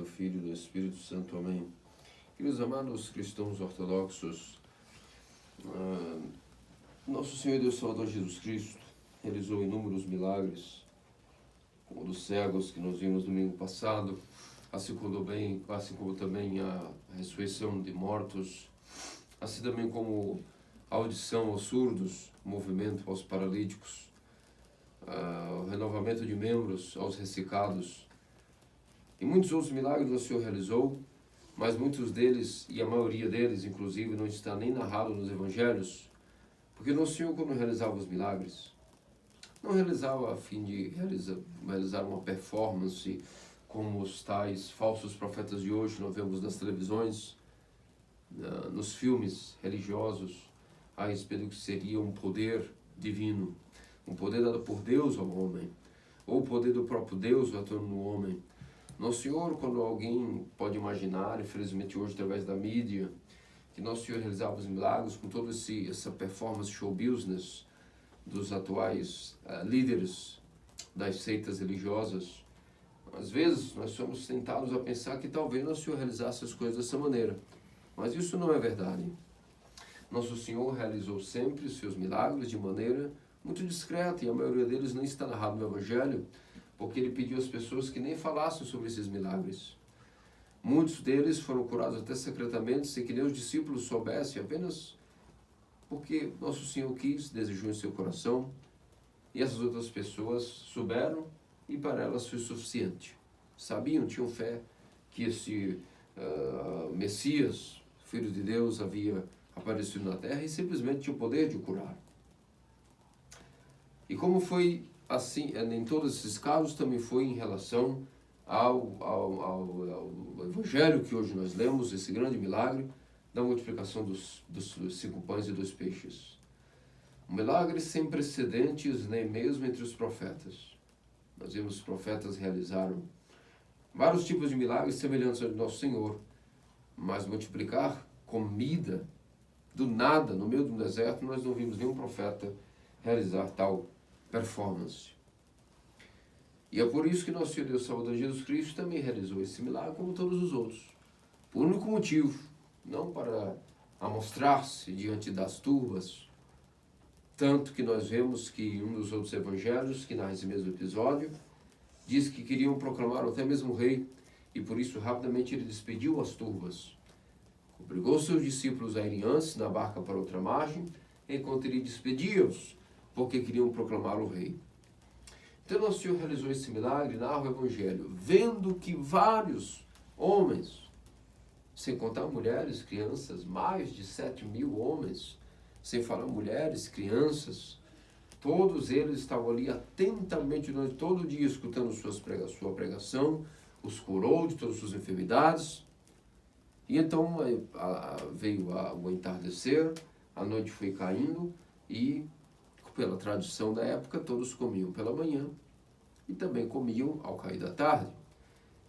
Filho e do Espírito Santo. Amém. Queridos amados cristãos ortodoxos, nosso Senhor e Deus Salvador Jesus Cristo realizou inúmeros milagres, como o dos cegos que nós vimos domingo passado, assim como também a ressurreição de mortos, assim também como a audição aos surdos, o movimento aos paralíticos, o renovamento de membros aos ressecados, e muitos outros milagres o Senhor realizou, mas muitos deles, e a maioria deles, inclusive, não está nem narrado nos evangelhos, porque o Senhor, quando realizava os milagres, não realizava a fim de realizar uma performance, como os tais falsos profetas de hoje nós vemos nas televisões, nos filmes religiosos, a respeito do que seria um poder divino, um poder dado por Deus ao homem, ou o poder do próprio Deus atuando no homem. Nosso Senhor, quando alguém pode imaginar, infelizmente hoje através da mídia, que Nosso Senhor realizava os milagres com toda essa performance show business dos atuais líderes das seitas religiosas, às vezes nós somos tentados a pensar que talvez Nosso Senhor realizasse as coisas dessa maneira, mas isso não é verdade. Nosso Senhor realizou sempre os seus milagres de maneira muito discreta, e a maioria deles nem está narrado no Evangelho, porque ele pediu às pessoas que nem falassem sobre esses milagres. Muitos deles foram curados até secretamente, sem que nem os discípulos soubessem, apenas porque Nosso Senhor quis, desejou em seu coração, e essas outras pessoas souberam, e para elas foi suficiente. Sabiam, tinham fé que esse Messias, Filho de Deus, havia aparecido na terra e simplesmente tinha o poder de o curar. E como foi assim, em todos esses casos, também foi em relação ao Evangelho que hoje nós lemos, esse grande milagre da multiplicação dos 5 pães e 2 peixes. Um milagre sem precedentes, nem mesmo entre os profetas. Nós vemos que os profetas realizaram vários tipos de milagres semelhantes ao de Nosso Senhor, mas multiplicar comida do nada, no meio do deserto, nós não vimos nenhum profeta realizar tal performance. E é por isso que Nosso Senhor Deus Salvador Jesus Cristo também realizou esse milagre como todos os outros. Por único motivo, não para amostrar-se diante das turbas, tanto que nós vemos que em um dos outros evangelhos, que narra esse mesmo episódio, diz que queriam proclamar até mesmo o rei, e por isso rapidamente ele despediu as turbas. Obrigou seus discípulos a irem antes na barca para outra margem, enquanto ele despedia-os, porque queriam proclamar o rei. Então Nosso Senhor realizou esse milagre, narra o Evangelho, vendo que vários homens, sem contar mulheres, crianças, mais de 7.000 homens, sem falar mulheres, crianças, todos eles estavam ali atentamente durante todo o dia escutando sua pregação, os curou de todas as suas enfermidades. E então veio o entardecer, a noite foi caindo e, pela tradição da época, todos comiam pela manhã e também comiam ao cair da tarde.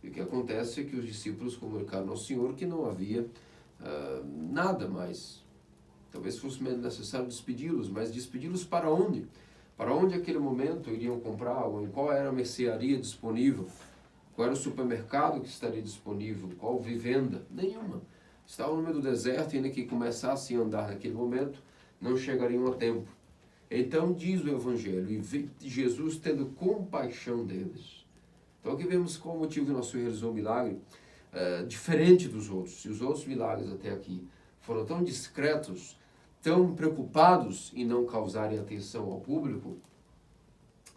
E o que acontece é que os discípulos comunicaram ao Senhor que não havia nada mais. Talvez fosse necessário despedi-los, mas despedi-los para onde? Para onde naquele momento iriam comprar? Ou em qual era a mercearia disponível? Qual era o supermercado que estaria disponível? Qual vivenda? Nenhuma. Estavam no meio do deserto e ainda que começassem a andar naquele momento, não chegariam a tempo. Então diz o Evangelho, e Jesus tendo compaixão deles. Então aqui vemos qual o motivo que Nosso Senhor realizou um milagre diferente dos outros. E os outros milagres até aqui foram tão discretos, tão preocupados em não causarem atenção ao público,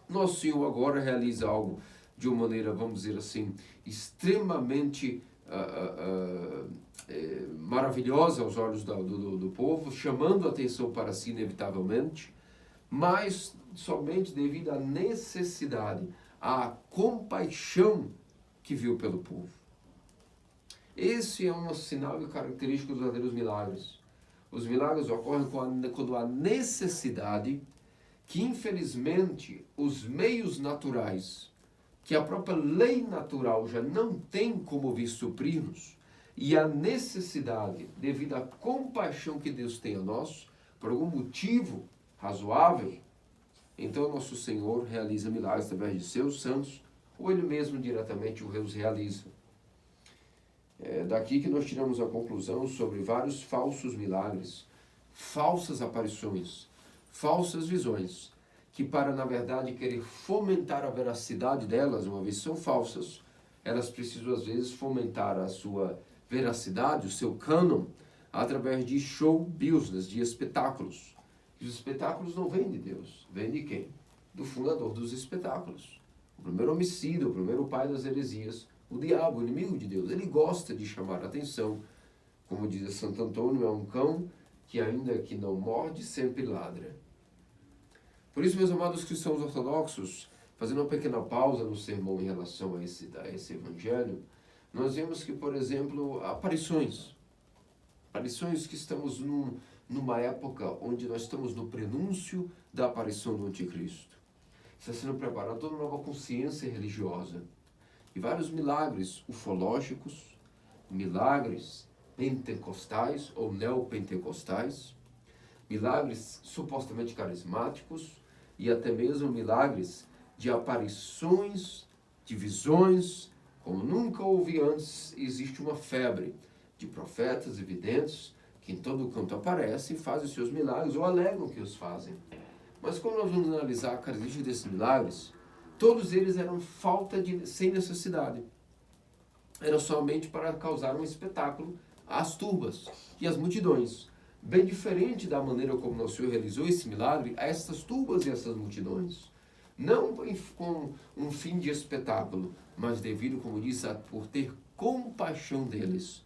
Nosso Senhor agora realiza algo de uma maneira, vamos dizer assim, extremamente maravilhosa aos olhos do povo, chamando a atenção para si inevitavelmente, mas somente devido à necessidade, à compaixão que viu pelo povo. Esse é um sinal e característico dos verdadeiros milagres. Os milagres ocorrem quando há necessidade que, infelizmente, os meios naturais, que a própria lei natural já não tem como vir suprir-nos, e a necessidade, devido à compaixão que Deus tem a nós, por algum motivo razoável, então Nosso Senhor realiza milagres através de seus santos, ou Ele mesmo diretamente os realiza. É daqui que nós tiramos a conclusão sobre vários falsos milagres, falsas aparições, falsas visões, que para, na verdade, querer fomentar a veracidade delas, uma vez são falsas, elas precisam, às vezes, fomentar a sua veracidade, o seu cânon, através de show business, de espetáculos. E os espetáculos não vêm de Deus, vêm de quem? Do fundador dos espetáculos. O primeiro homicida, o primeiro pai das heresias, o diabo, o inimigo de Deus. Ele gosta de chamar a atenção. Como diz Santo Antônio, é um cão que ainda que não morde, sempre ladra. Por isso, meus amados cristãos ortodoxos, fazendo uma pequena pausa no sermão em relação a esse evangelho, nós vemos que, por exemplo, aparições que estamos numa época onde nós estamos no prenúncio da aparição do anticristo. Está sendo preparada toda uma nova consciência religiosa. E vários milagres ufológicos, milagres pentecostais ou neopentecostais, milagres supostamente carismáticos e até mesmo milagres de aparições, de visões, como nunca houve antes. Existe uma febre de profetas e videntes que em todo canto aparecem, fazem os seus milagres ou alegam que os fazem. Mas quando nós vamos analisar a característica desses milagres, todos eles eram sem necessidade. Era somente para causar um espetáculo às turbas e às multidões. Bem diferente da maneira como nosso Senhor realizou esse milagre a essas turbas e essas multidões. Não com um fim de espetáculo, mas devido, como diz, por ter compaixão deles.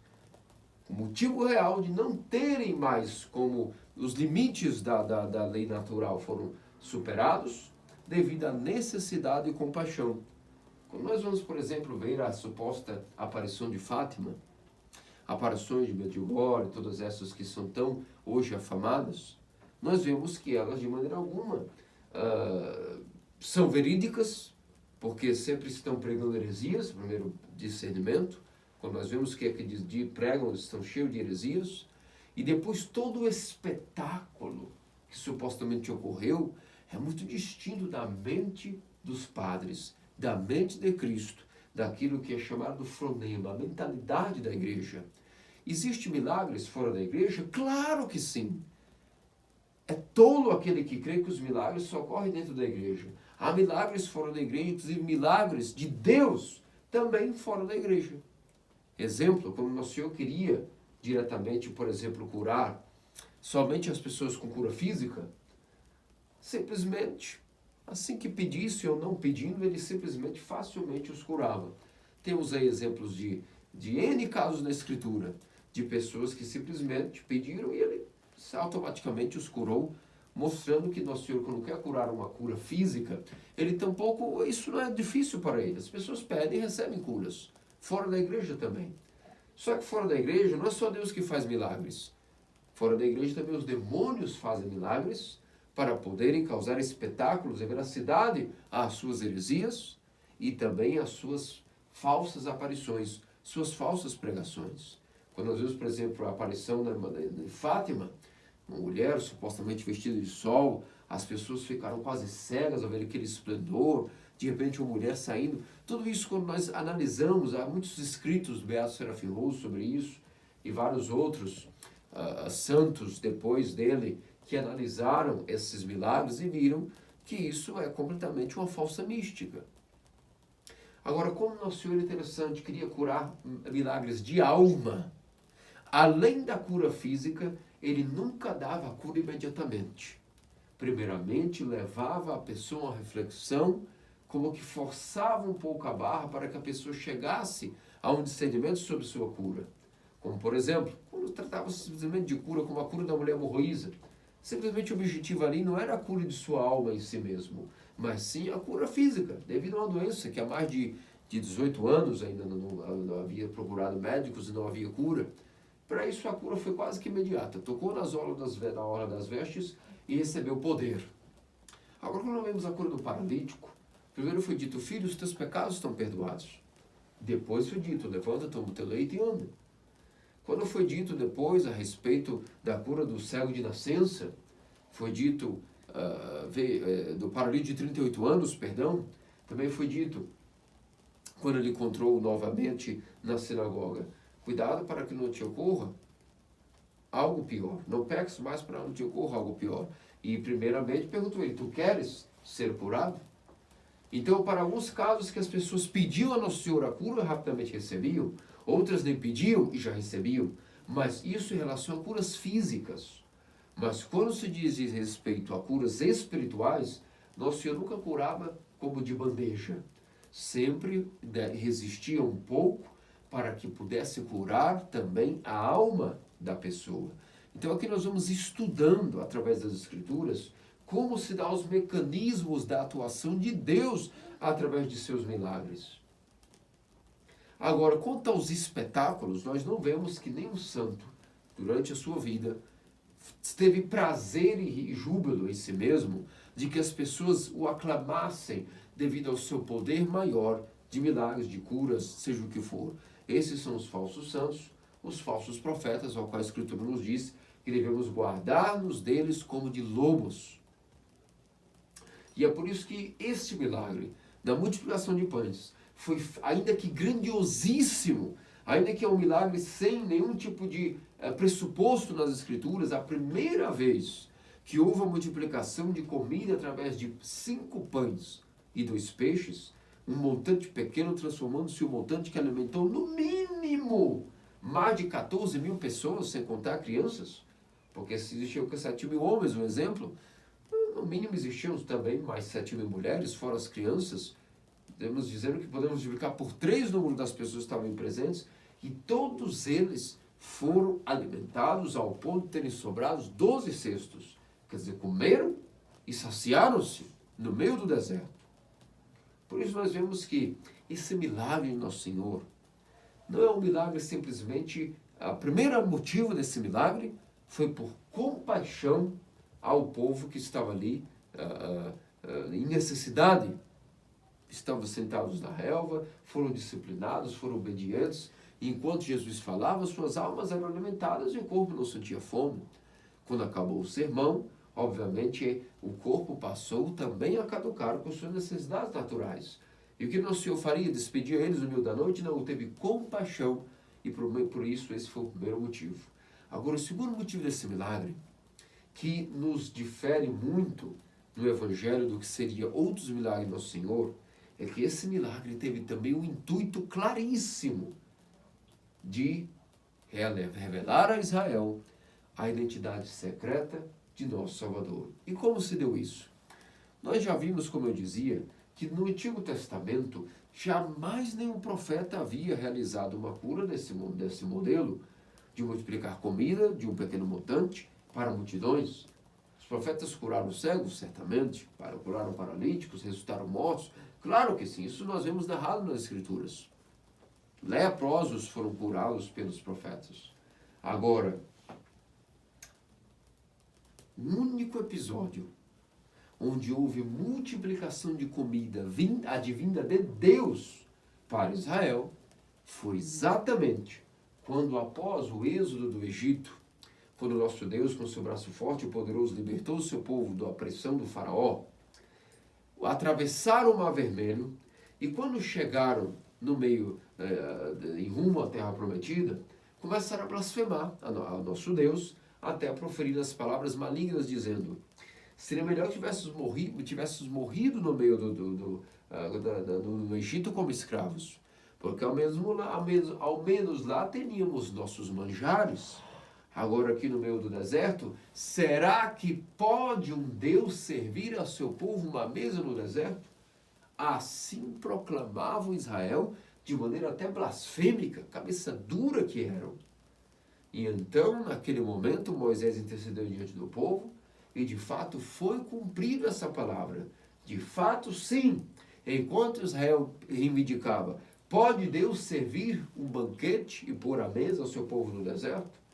O motivo real de não terem mais, como os limites da lei natural foram superados, devido à necessidade e compaixão. Quando nós vamos, por exemplo, ver a suposta aparição de Fátima, aparições de Medjugorje, todas essas que são tão hoje afamadas, nós vemos que elas, de maneira alguma, são verídicas, porque sempre estão pregando heresias, primeiro discernimento, quando nós vemos que pregam, estão cheios de heresias, e depois todo o espetáculo que supostamente ocorreu é muito distinto da mente dos padres, da mente de Cristo, daquilo que é chamado fronema, a mentalidade da igreja. Existem milagres fora da igreja? Claro que sim. É tolo aquele que crê que os milagres só ocorrem dentro da igreja. Há milagres fora da igreja, inclusive milagres de Deus também fora da igreja. Exemplo, como Nosso Senhor queria diretamente, por exemplo, curar somente as pessoas com cura física, simplesmente, assim que pedisse ou não pedindo, ele simplesmente, facilmente os curava. Temos aí exemplos de N casos na Escritura, de pessoas que simplesmente pediram e ele automaticamente os curou, mostrando que Nosso Senhor, quando quer curar uma cura física, ele tampouco, isso não é difícil para ele. As pessoas pedem e recebem curas. Fora da igreja também. Só que fora da igreja não é só Deus que faz milagres. Fora da igreja também os demônios fazem milagres para poderem causar espetáculos e veracidade às suas heresias e também às suas falsas aparições, suas falsas pregações. Quando nós vemos, por exemplo, a aparição de Fátima, uma mulher supostamente vestida de sol, as pessoas ficaram quase cegas ao ver aquele esplendor, de repente uma mulher saindo. Tudo isso, quando nós analisamos, há muitos escritos do Beato Serafim Roso sobre isso, e vários outros santos depois dele, que analisaram esses milagres e viram que isso é completamente uma falsa mística. Agora, como Nosso Senhor é interessante, queria curar milagres de alma, além da cura física, ele nunca dava a cura imediatamente. Primeiramente, levava a pessoa à reflexão, como que forçava um pouco a barra para que a pessoa chegasse a um discernimento sobre sua cura. Como, por exemplo, quando tratava simplesmente de cura, como a cura da mulher hemorroísa, simplesmente o objetivo ali não era a cura de sua alma em si mesmo, mas sim a cura física, devido a uma doença que há mais de 18 anos ainda não havia procurado médicos e não havia cura. Para isso a cura foi quase que imediata. Tocou na orla das vestes e recebeu poder. Agora, quando nós vemos a cura do paralítico, primeiro foi dito: filho, os teus pecados estão perdoados. Depois foi dito: levanta, toma o teu leito e anda. Quando foi dito depois a respeito da cura do cego de nascença, foi dito do paralítico de 38 anos, perdão, também foi dito quando ele encontrou novamente na sinagoga. Cuidado para que não te ocorra algo pior. Não peques mais para não te ocorra algo pior. E primeiramente perguntou ele, tu queres ser curado? Então, para alguns casos que as pessoas pediam a Nosso Senhor a cura, rapidamente recebiam. Outras nem pediam e já recebiam. Mas isso em relação a curas físicas. Mas quando se diz respeito a curas espirituais, Nosso Senhor nunca curava como de bandeja. Sempre resistia um pouco para que pudesse curar também a alma da pessoa. Então aqui nós vamos estudando, através das Escrituras, como se dá os mecanismos da atuação de Deus através de seus milagres. Agora, quanto aos espetáculos, nós não vemos que nenhum santo, durante a sua vida, teve prazer e júbilo em si mesmo de que as pessoas o aclamassem devido ao seu poder maior de milagres, de curas, seja o que for. Esses são os falsos santos, os falsos profetas, ao qual a Escritura nos diz que devemos guardar-nos deles como de lobos. E é por isso que este milagre da multiplicação de pães foi, ainda que grandiosíssimo, ainda que é um milagre sem nenhum tipo de pressuposto nas Escrituras, a primeira vez que houve a multiplicação de comida através de 5 pães e 2 peixes, um montante pequeno transformando-se em um montante que alimentou no mínimo mais de 14 mil pessoas, sem contar crianças, porque se existiam 7 mil homens, um exemplo, no mínimo existiam também mais 7 mil mulheres, fora as crianças. Podemos dizer que podemos multiplicar por 3 o número das pessoas que estavam presentes, e todos eles foram alimentados ao ponto de terem sobrado 12 cestos. Quer dizer, comeram e saciaram-se no meio do deserto. Por isso nós vemos que esse milagre de Nosso Senhor não é um milagre simplesmente... O primeiro motivo desse milagre foi por compaixão ao povo que estava ali em necessidade. Estavam sentados na relva, foram disciplinados, foram obedientes. E enquanto Jesus falava, suas almas eram alimentadas e o corpo não sentia fome. Quando acabou o sermão, obviamente o corpo passou também a caducar com suas necessidades naturais. E o que Nosso Senhor faria? Despedia eles no meio da noite? Não, teve compaixão. E por isso esse foi o primeiro motivo. Agora, o segundo motivo desse milagre, que nos difere muito no Evangelho do que seria outros milagres do Nosso Senhor, é que esse milagre teve também um intuito claríssimo de revelar a Israel a identidade secreta de nosso Salvador. E como se deu isso? Nós já vimos, como eu dizia, que no Antigo Testamento jamais nenhum profeta havia realizado uma cura desse modelo de multiplicar comida de um pequeno montante para multidões. Os profetas curaram cegos, certamente, curaram paralíticos, ressuscitaram mortos. Claro que sim, isso nós vemos narrado nas Escrituras. Leprosos foram curados pelos profetas. Agora, um único episódio onde houve multiplicação de comida advinda de Deus para Israel foi exatamente quando, após o êxodo do Egito, quando o nosso Deus, com seu braço forte e poderoso, libertou o seu povo da opressão do faraó, atravessaram o Mar Vermelho, e quando chegaram no meio, em rumo à Terra Prometida, começaram a blasfemar ao nosso Deus, até a proferir as palavras malignas, dizendo: seria melhor que tivéssemos morrido no meio do Egito como escravos, porque ao menos lá teríamos nossos manjares. Agora aqui no meio do deserto, será que pode um Deus servir a seu povo uma mesa no deserto? Assim proclamavam Israel, de maneira até blasfêmica, cabeça dura que eram. E então, naquele momento, Moisés intercedeu diante do povo, e de fato foi cumprida essa palavra. De fato, sim, enquanto Israel reivindicava, pode Deus servir um banquete e pôr a mesa ao seu povo no deserto?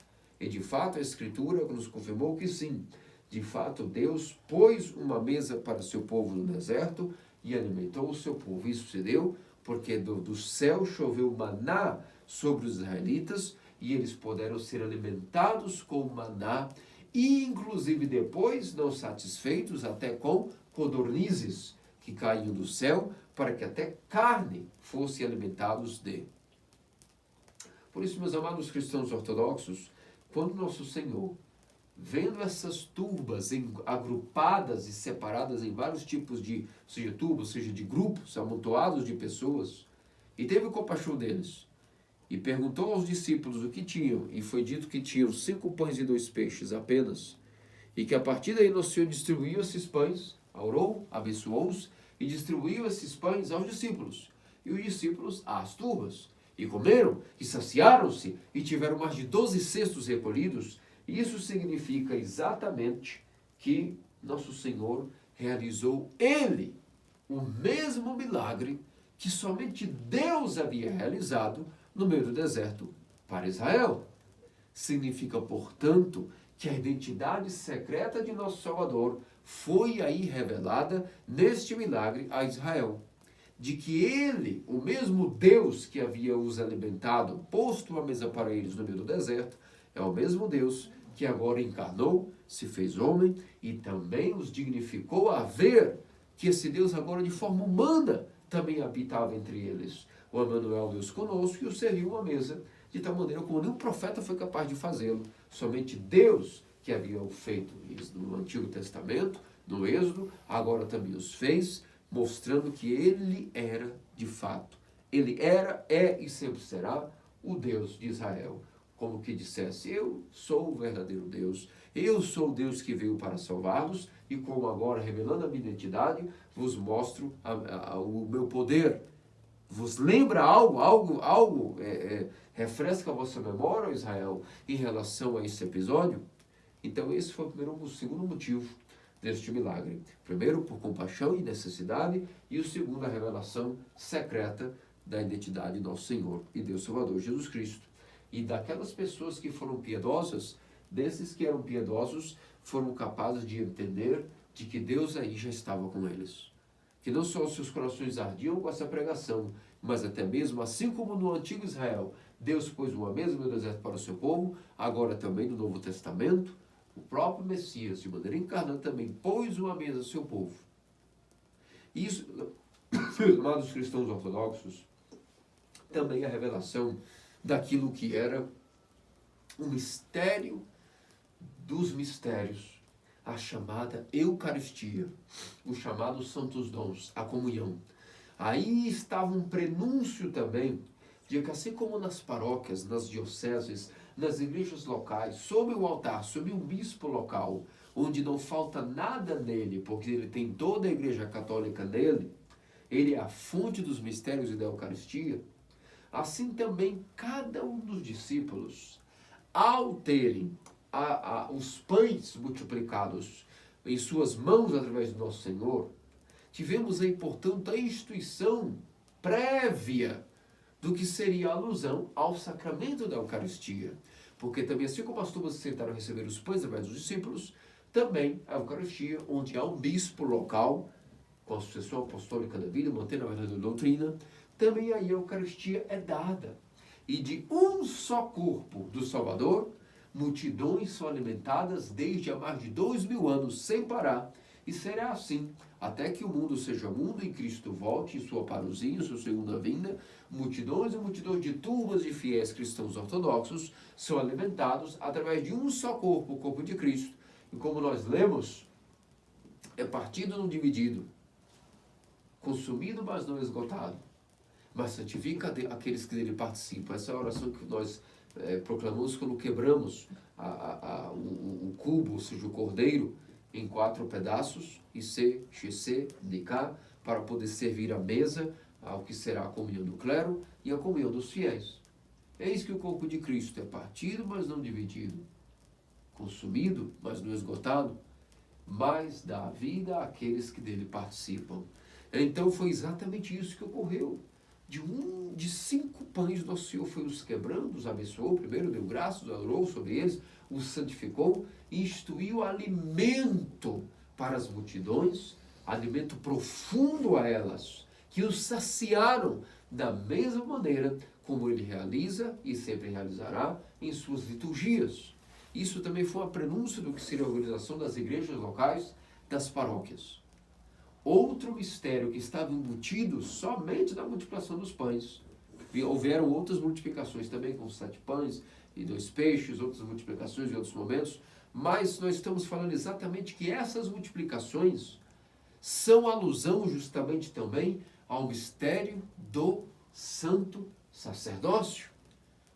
E de fato a Escritura nos confirmou que sim, de fato Deus pôs uma mesa para o seu povo no deserto e alimentou o seu povo. Isso se deu porque do céu choveu maná sobre os israelitas e eles puderam ser alimentados com maná, e inclusive depois, não satisfeitos, até com codornizes que caíam do céu, para que até carne fosse alimentados de. Por isso, meus amados cristãos ortodoxos, quando nosso Senhor, vendo essas turbas agrupadas e separadas em vários tipos de, seja turbas, seja de grupos, amontoados de pessoas, e teve compaixão deles, e perguntou aos discípulos o que tinham, e foi dito que tinham 5 pães e 2 peixes apenas, e que a partir daí nosso Senhor distribuiu esses pães, orou, abençoou-os, e distribuiu esses pães aos discípulos, e os discípulos às turbas, e comeram, e saciaram-se, e tiveram mais de 12 cestos recolhidos. Isso significa exatamente que nosso Senhor realizou Ele o mesmo milagre que somente Deus havia realizado no meio do deserto para Israel. Significa, portanto, que a identidade secreta de nosso Salvador foi aí revelada neste milagre a Israel. De que Ele, o mesmo Deus que havia os alimentado, posto uma mesa para eles no meio do deserto, é o mesmo Deus que agora encarnou, se fez homem e também os dignificou a ver que esse Deus agora de forma humana também habitava entre eles. O Emanuel, Deus conosco, e o serviu uma mesa, de tal maneira como nenhum profeta foi capaz de fazê-lo. Somente Deus, que havia o feito no Antigo Testamento, no Êxodo, agora também os fez, mostrando que Ele era, de fato, Ele era, é e sempre será o Deus de Israel. Como que dissesse, eu sou o verdadeiro Deus, eu sou o Deus que veio para salvar-vos, e como agora, revelando a minha identidade, vos mostro o meu poder. Vos lembra algo refresca a vossa memória, Israel, em relação a esse episódio? Então esse foi o segundo motivo deste milagre. Primeiro, por compaixão e necessidade, e o segundo, a revelação secreta da identidade de nosso Senhor e Deus Salvador Jesus Cristo. E daquelas pessoas que foram piedosas, desses que eram piedosos, foram capazes de entender de que Deus aí já estava com eles. Que não só os seus corações ardiam com essa pregação, mas até mesmo, assim como no antigo Israel, Deus pôs uma mesa no deserto para o seu povo, agora também no Novo Testamento, o próprio Messias, de maneira encarnada, também pôs uma mesa ao seu povo. Isso, meus amados cristãos ortodoxos, também é a revelação daquilo que era o mistério dos mistérios, a chamada Eucaristia, os chamados Santos Dons, a comunhão. Aí estava um prenúncio também de que, assim como nas paróquias, nas dioceses, nas igrejas locais, sob o altar, sob um bispo local, onde não falta nada nele, porque ele tem toda a igreja católica nele, ele é a fonte dos mistérios e da Eucaristia, assim também cada um dos discípulos, ao terem os pães multiplicados em suas mãos através do nosso Senhor, tivemos aí, portanto, a instituição prévia do que seria a alusão ao sacramento da Eucaristia. Porque também, assim como as turbas se sentaram a receber os pães através dos discípulos, também a Eucaristia, onde há um bispo local, com a sucessão apostólica da vida, mantendo a verdadeira doutrina, também aí a Eucaristia é dada. E de um só corpo do Salvador, multidões são alimentadas desde há mais de 2000 anos, sem parar. E será assim, até que o mundo seja mundo e Cristo volte em sua parousia, em sua segunda vinda, multidões e multidões de turbas de fiéis cristãos ortodoxos são alimentados através de um só corpo, o corpo de Cristo. E como nós lemos, é partido não dividido, consumido, mas não esgotado, mas santifica aqueles que dele participam. Essa é a oração que nós proclamamos quando quebramos o cubo, ou seja, o cordeiro, em 4 pedaços, IC, XC, NK, para poder servir a mesa ao que será a comunhão do clero e a comunhão dos fiéis. Eis que o corpo de Cristo é partido, mas não dividido, consumido, mas não esgotado, mas dá vida àqueles que dele participam. Então foi exatamente isso que ocorreu. De 5 pães, nosso Senhor foi os quebrando, os abençoou, primeiro deu graças, adorou sobre eles, os santificou e instituiu alimento para as multidões, alimento profundo a elas, que os saciaram da mesma maneira como ele realiza e sempre realizará em suas liturgias. Isso também foi uma prenúncio do que seria a organização das igrejas locais, das paróquias. Outro mistério que estava embutido somente na multiplicação dos pães houveram outras multiplicações também, com 7 pães e 2 peixes, outras multiplicações em outros momentos, mas nós estamos falando exatamente que essas multiplicações são alusão justamente também ao mistério do santo sacerdócio.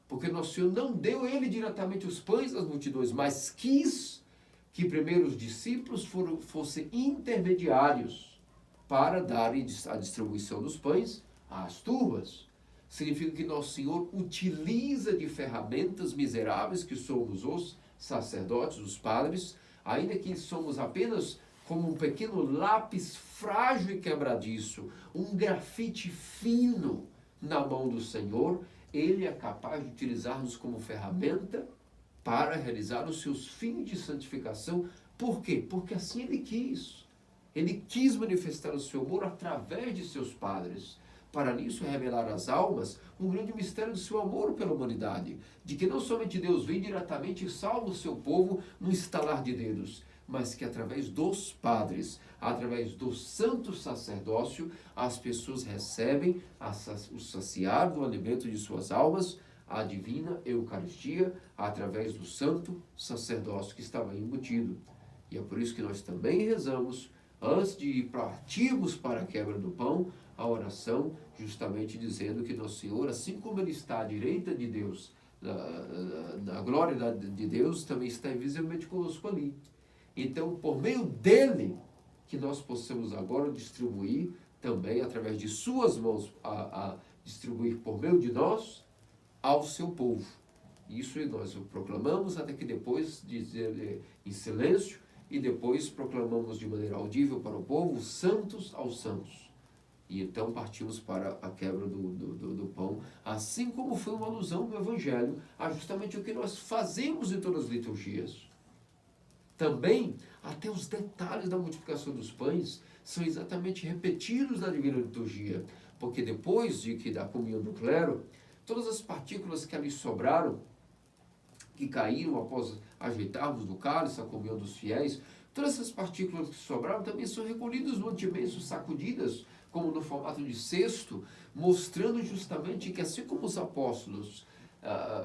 Porque Nosso Senhor não deu ele diretamente os pães às multidões, mas quis que primeiro os discípulos fossem intermediários para darem a distribuição dos pães às turmas. Significa que Nosso Senhor utiliza de ferramentas miseráveis que somos os sacerdotes, os padres, ainda que somos apenas como um pequeno lápis frágil e quebradiço, um grafite fino na mão do Senhor, Ele é capaz de utilizar-nos como ferramenta para realizar os seus fins de santificação. Por quê? Porque assim Ele quis. Ele quis manifestar o seu amor através de seus padres, para nisso revelar às almas um grande mistério do seu amor pela humanidade, de que não somente Deus vem diretamente e salva o seu povo no estalar de dedos, mas que através dos padres, através do santo sacerdócio, as pessoas recebem o saciar do alimento de suas almas, a divina Eucaristia, através do santo sacerdócio que estava embutido. E é por isso que nós também rezamos, antes de partirmos para a quebra do pão, a oração, justamente dizendo que Nosso Senhor, assim como Ele está à direita de Deus, na glória de Deus, também está invisivelmente conosco ali. Então, por meio dele, que nós possamos agora distribuir também, através de suas mãos, a distribuir por meio de nós, ao seu povo. Isso nós proclamamos até que depois dizer em silêncio, e depois proclamamos de maneira audível para o povo, santos aos santos. E então partimos para a quebra do pão, assim como foi uma alusão do Evangelho a justamente o que nós fazemos em todas as liturgias. Também, até os detalhes da multiplicação dos pães são exatamente repetidos na Divina Liturgia, porque depois da comunhão do clero, todas as partículas que ali sobraram, que caíram após ajeitarmos no cálice a comunhão dos fiéis, todas essas partículas que sobraram também são recolhidas no antemenso, sacudidas, como no formato de cesto, mostrando justamente que assim como os apóstolos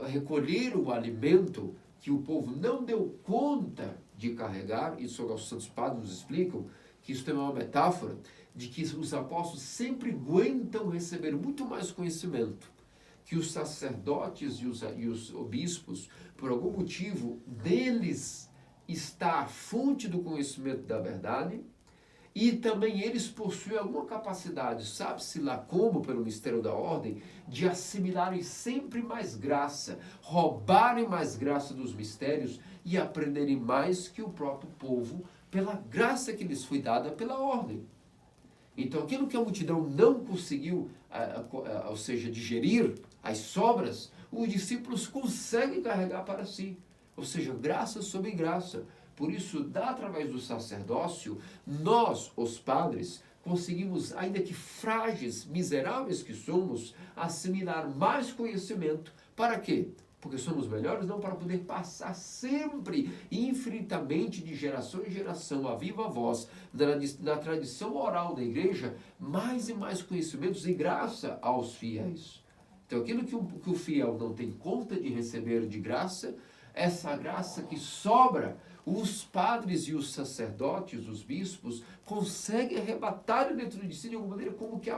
recolheram o alimento que o povo não deu conta de carregar, isso os santos padres nos explicam, que isso também é uma metáfora, de que os apóstolos sempre aguentam receber muito mais conhecimento, que os sacerdotes e os bispos, por algum motivo, deles está a fonte do conhecimento da verdade, e também eles possuem alguma capacidade, sabe-se lá como, pelo mistério da ordem, de assimilarem sempre mais graça, roubarem mais graça dos mistérios e aprenderem mais que o próprio povo, pela graça que lhes foi dada pela ordem. Então, aquilo que a multidão não conseguiu, ou seja, digerir, as sobras, os discípulos conseguem carregar para si. Ou seja, graça sobre graça. Por isso, através do sacerdócio, nós, os padres, conseguimos, ainda que frágeis, miseráveis que somos, assimilar mais conhecimento. Para quê? Porque somos melhores? Não, para poder passar sempre, infinitamente, de geração em geração, a viva voz, na tradição oral da igreja, mais e mais conhecimentos e graça aos fiéis. Então, aquilo que o fiel não tem conta de receber de graça, essa graça que sobra, os padres e os sacerdotes, os bispos, conseguem arrebatar dentro de si de alguma maneira, como que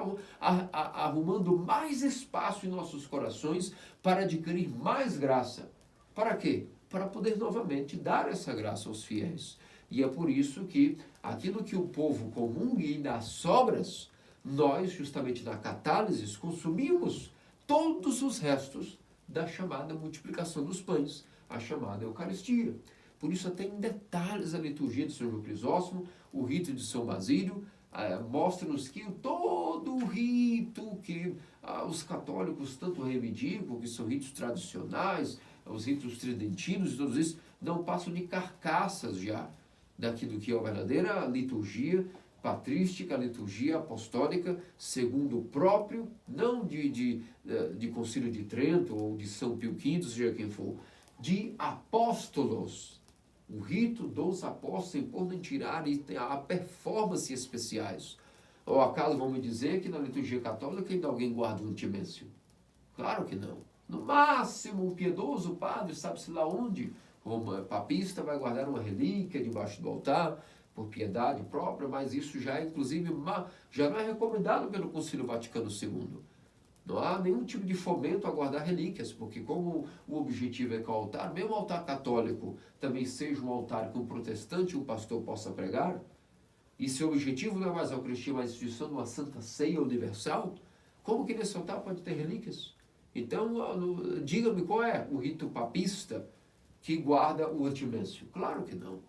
arrumando mais espaço em nossos corações para adquirir mais graça. Para quê? Para poder novamente dar essa graça aos fiéis. E é por isso que aquilo que o povo comum e ainda as sobras, nós, justamente na catálise, consumimos todos os restos da chamada multiplicação dos pães, a chamada Eucaristia. Por isso, até em detalhes a liturgia de São João Crisóstomo, o rito de São Basílio, mostra-nos que todo o rito que os católicos tanto reivindicam, que são ritos tradicionais, os ritos tridentinos e todos isso, não passam de carcaças já daquilo que é a verdadeira liturgia patrística, a liturgia apostólica, segundo o próprio, não de Concílio de Trento ou de São Pio V, seja quem for, de apóstolos. O rito dos apóstolos sem por nem tirar a performance especiais. Ou acaso vão me dizer que na liturgia católica ainda alguém guarda o antimêncio? Claro que não. No máximo, um piedoso padre, sabe-se lá onde, uma papista vai guardar uma relíquia debaixo do altar, por piedade própria, mas isso já é, inclusive, já não é recomendado pelo Concílio Vaticano II. Não há nenhum tipo de fomento a guardar relíquias, porque como o objetivo é que o altar, mesmo o altar católico, também seja um altar que um protestante e um pastor possa pregar, e se o objetivo não é mais a Eucaristia, mas a instituição de uma Santa Ceia Universal, como que nesse altar pode ter relíquias? Então, diga-me qual é o rito papista que guarda o antimêncio? Claro que não.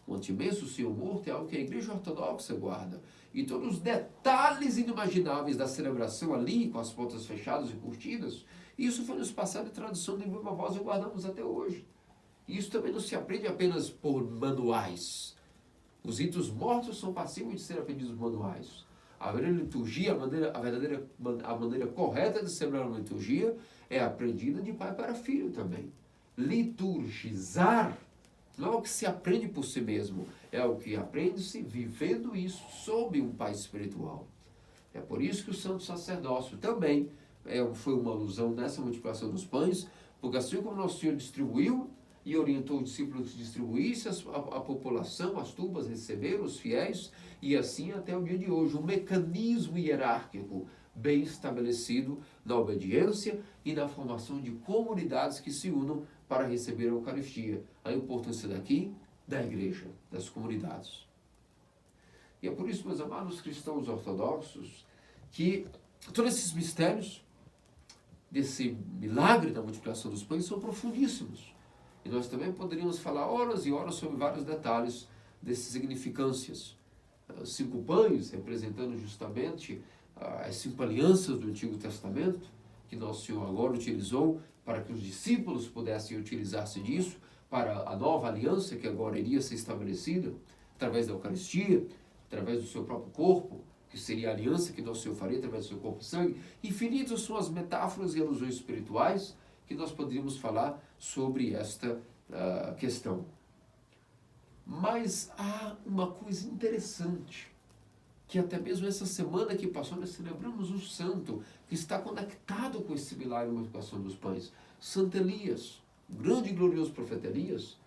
O antimêncio, o Senhor morto, é algo que a Igreja Ortodoxa guarda. E todos os detalhes inimagináveis da celebração ali, com as portas fechadas e curtidas, isso foi nos passado em tradição de viva voz e guardamos até hoje. E isso também não se aprende apenas por manuais. Os ritos mortos são passíveis de ser aprendidos manuais. A verdadeira liturgia, a maneira correta de celebrar uma liturgia é aprendida de pai para filho também. Liturgizar não é o que se aprende por si mesmo, é o que aprende-se vivendo isso sob um pai espiritual. É por isso que o santo sacerdócio também foi uma alusão nessa multiplicação dos pães, porque assim como Nosso Senhor distribuiu e orientou os discípulos que distribuíssem, a população, as turbas receberam os fiéis, e assim até o dia de hoje, um mecanismo hierárquico bem estabelecido na obediência e na formação de comunidades que se unam para receber a Eucaristia. A importância daqui, da igreja, das comunidades. E é por isso, meus amados cristãos ortodoxos, que todos esses mistérios desse milagre da multiplicação dos pães são profundíssimos. E nós também poderíamos falar horas e horas sobre vários detalhes dessas significâncias. Os 5 pães, representando justamente as 5 alianças do Antigo Testamento, que Nosso Senhor agora utilizou para que os discípulos pudessem utilizar-se disso, para a nova aliança que agora iria ser estabelecida, através da Eucaristia, através do seu próprio corpo, que seria a aliança que Nosso Senhor faria através do seu corpo e sangue. Infinitas são as metáforas e alusões espirituais que nós poderíamos falar sobre esta questão. Mas há uma coisa interessante, que até mesmo essa semana que passou, nós celebramos um santo que está conectado com esse milagre da multiplicação dos pães. Santo Elias, o grande e glorioso profeta Elias,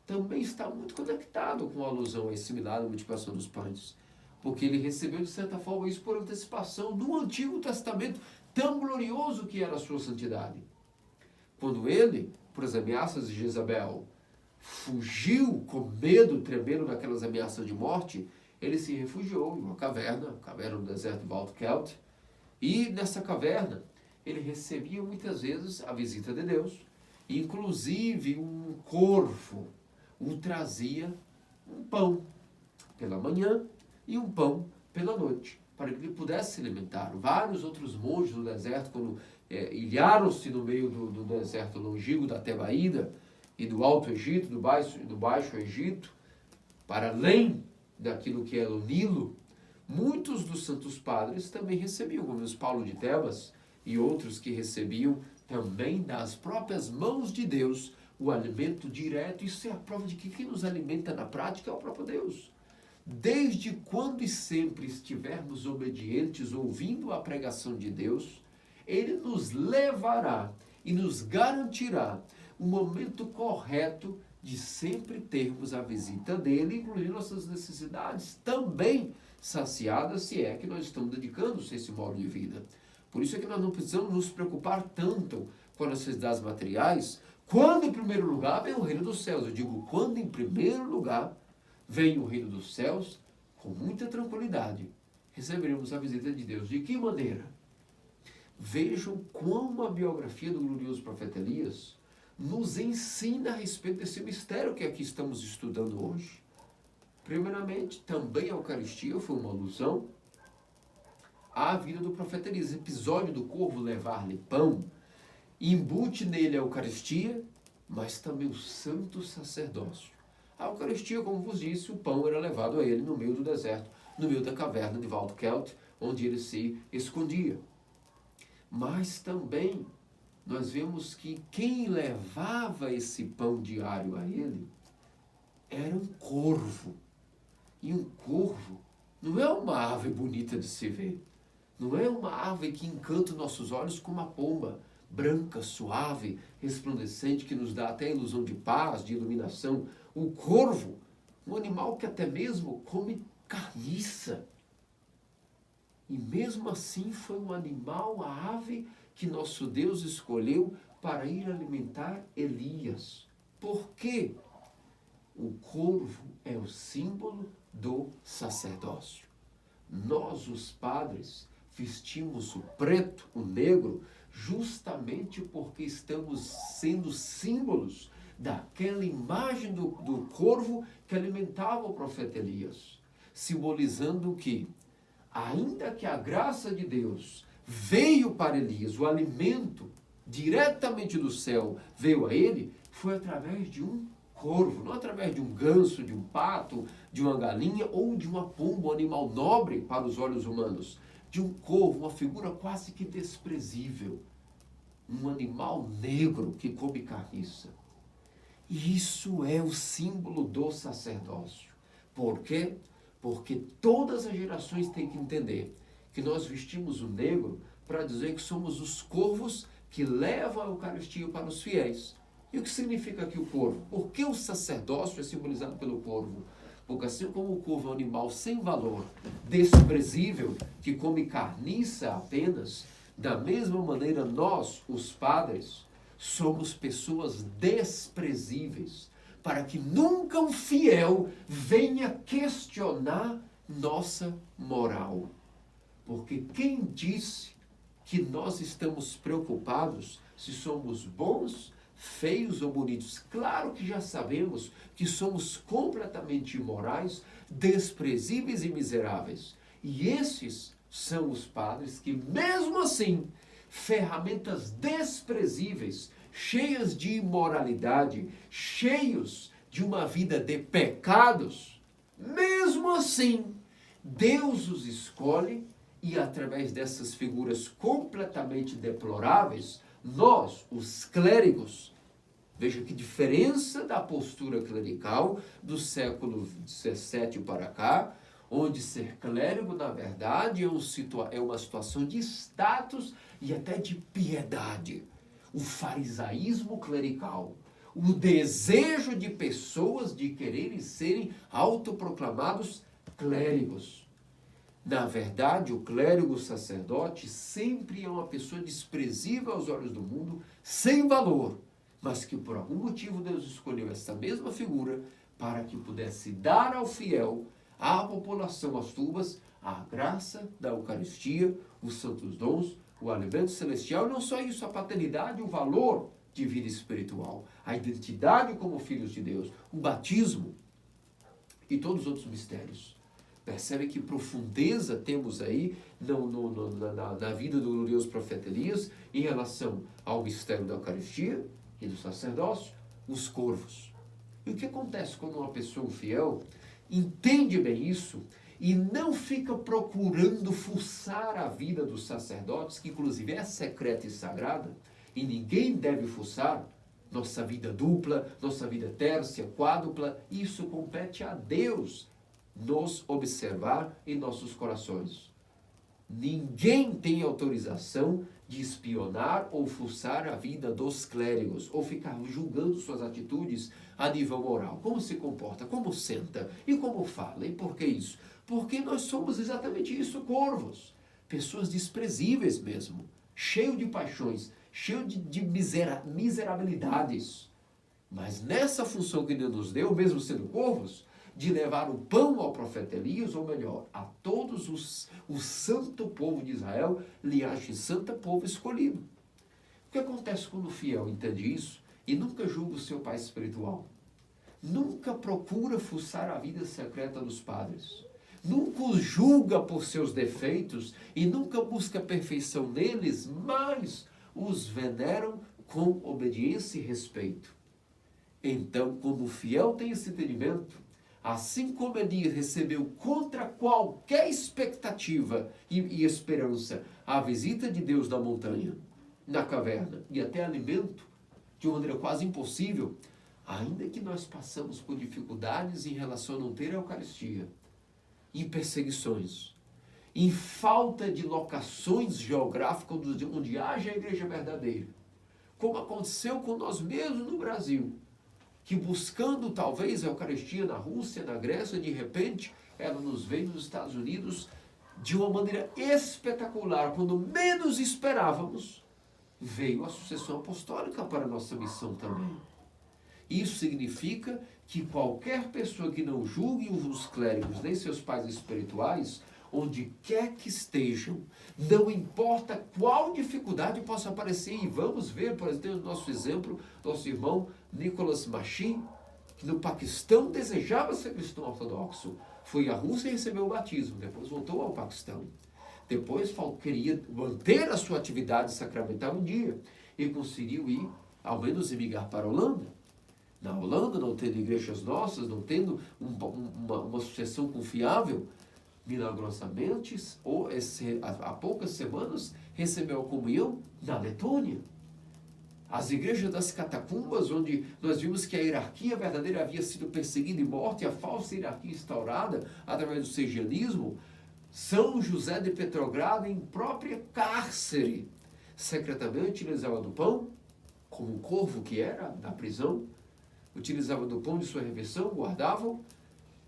também está muito conectado com a alusão a esse milagre da multiplicação dos pães, porque ele recebeu, de certa forma, isso por antecipação do Antigo Testamento, tão glorioso que era a sua santidade. Quando ele, por as ameaças de Jezabel, fugiu com medo, tremendo daquelas ameaças de morte, ele se refugiou em uma caverna, a caverna no deserto de Waldkelt, e nessa caverna ele recebia muitas vezes a visita de Deus, inclusive um corvo o trazia um pão pela manhã e um pão pela noite, para que ele pudesse se alimentar. Vários outros monges no deserto, quando ilharam-se no meio do deserto longínquo da Tebaída e do Alto Egito, do Baixo Egito, para além daquilo que é o Nilo, muitos dos santos padres também recebiam, como os Paulo de Tebas e outros que recebiam também das próprias mãos de Deus o alimento direto. Isso é a prova de que quem nos alimenta na prática é o próprio Deus. Desde quando e sempre estivermos obedientes, ouvindo a pregação de Deus, Ele nos levará e nos garantirá o momento correto de sempre termos a visita dele, incluindo nossas necessidades também saciadas, se é que nós estamos dedicando-se a esse modo de vida. Por isso é que nós não precisamos nos preocupar tanto com as necessidades materiais, quando em primeiro lugar vem o reino dos céus. Eu digo, quando em primeiro lugar vem o reino dos céus, com muita tranquilidade receberemos a visita de Deus. De que maneira? Vejam como a biografia do glorioso profeta Elias nos ensina a respeito desse mistério que aqui estamos estudando hoje. Primeiramente, também a Eucaristia foi uma alusão à vida do profeta Elias. O episódio do corvo levar-lhe pão embute nele a Eucaristia, mas também o santo sacerdócio. A Eucaristia, como vos disse, o pão era levado a ele no meio do deserto, no meio da caverna de Waldkelt, onde ele se escondia. Mas também nós vemos que quem levava esse pão diário a ele era um corvo. E um corvo não é uma ave bonita de se ver. Não é uma ave que encanta nossos olhos como a pomba. branca, suave, resplandecente, que nos dá até a ilusão de paz, de iluminação. O corvo, um animal que até mesmo come carniça. E mesmo assim foi um animal, a ave, que nosso Deus escolheu para ir alimentar Elias. Por quê? O corvo é o símbolo do sacerdócio. Nós, os padres, vestimos o preto, o negro, justamente porque estamos sendo símbolos daquela imagem do corvo que alimentava o profeta Elias, simbolizando que, ainda que a graça de Deus veio para Elias, o alimento diretamente do céu veio a ele, foi através de um corvo, não através de um ganso, de um pato, de uma galinha ou de uma pomba, um animal nobre para os olhos humanos, de um corvo, uma figura quase que desprezível, um animal negro que come carniça. E isso é o símbolo do sacerdócio. Por quê? Porque todas as gerações têm que entender que nós vestimos o negro para dizer que somos os corvos que levam a Eucaristia para os fiéis. E o que significa aqui o corvo? Por que o sacerdócio é simbolizado pelo corvo? Porque assim como o corvo é um animal sem valor, desprezível, que come carniça apenas, da mesma maneira nós, os padres, somos pessoas desprezíveis, para que nunca um fiel venha questionar nossa moral. Porque quem disse que nós estamos preocupados se somos bons, feios ou bonitos? Claro que já sabemos que somos completamente imorais, desprezíveis e miseráveis. E esses são os padres que, mesmo assim, ferramentas desprezíveis, cheias de imoralidade, cheios de uma vida de pecados, mesmo assim, Deus os escolhe e, através dessas figuras completamente deploráveis, nós, os clérigos, veja que diferença da postura clerical do século XVII para cá, onde ser clérigo, na verdade, é uma situação de status e até de piedade. O farisaísmo clerical, o desejo de pessoas de quererem serem autoproclamados clérigos. Na verdade, o clérigo, o sacerdote, sempre é uma pessoa desprezível aos olhos do mundo, sem valor, mas que por algum motivo Deus escolheu essa mesma figura para que pudesse dar ao fiel, à população, às turbas, a graça da Eucaristia, os santos dons, o alimento celestial, e não só isso, a paternidade, o valor de vida espiritual, a identidade como filhos de Deus, o batismo e todos os outros mistérios. Percebe que profundeza temos aí na vida do glorioso profeta Elias em relação ao mistério da Eucaristia e do sacerdócio, os corvos. E o que acontece quando uma pessoa fiel entende bem isso e não fica procurando fuçar a vida dos sacerdotes, que inclusive é secreta e sagrada, e ninguém deve fuçar nossa vida dupla, nossa vida tércia, quádrupla, isso compete a Deus nos observar em nossos corações. Ninguém tem autorização de espionar ou fuçar a vida dos clérigos, ou ficar julgando suas atitudes a nível moral. Como se comporta, como senta, e como fala, e por que isso? Porque nós somos exatamente isso, corvos. Pessoas desprezíveis mesmo, cheios de paixões, cheios de miserabilidades. Mas nessa função que Deus nos deu, mesmo sendo corvos, de levar o pão ao profeta Elias, ou melhor, a todos o santo povo de Israel, linhagem santa, povo escolhido. O que acontece quando o fiel entende isso e nunca julga o seu pai espiritual? Nunca procura fuçar a vida secreta dos padres. Nunca os julga por seus defeitos e nunca busca perfeição neles, mas os veneram com obediência e respeito. Então, quando o fiel tem esse entendimento, assim como Elias recebeu contra qualquer expectativa e esperança a visita de Deus na montanha, na caverna e até alimento, de uma maneira quase impossível, ainda que nós passamos por dificuldades em relação a não ter a Eucaristia, em perseguições, em falta de locações geográficas onde haja a igreja verdadeira, como aconteceu com nós mesmos no Brasil, que buscando talvez a Eucaristia na Rússia, na Grécia, de repente ela nos veio nos Estados Unidos de uma maneira espetacular, quando menos esperávamos, veio a sucessão apostólica para a nossa missão também. Isso significa que qualquer pessoa que não julgue os clérigos, nem seus pais espirituais, onde quer que estejam, não importa qual dificuldade possa aparecer, e vamos ver, por exemplo, nosso exemplo, nosso irmão Nicolas Machi, que no Paquistão desejava ser cristão ortodoxo, foi à Rússia e recebeu o batismo, depois voltou ao Paquistão. Depois queria manter a sua atividade sacramental um dia, e conseguiu ir, ao menos emigrar para a Holanda. Na Holanda, não tendo igrejas nossas, não tendo uma sucessão confiável, milagrosamente, há poucas semanas, recebeu a comunhão na Letônia. As igrejas das catacumbas, onde nós vimos que a hierarquia verdadeira havia sido perseguida e morta, e a falsa hierarquia instaurada através do sergianismo, São José de Petrogrado, em própria cárcere, secretamente utilizava do pão, como um corvo que era, da prisão, utilizava do pão de sua refeição, guardavam,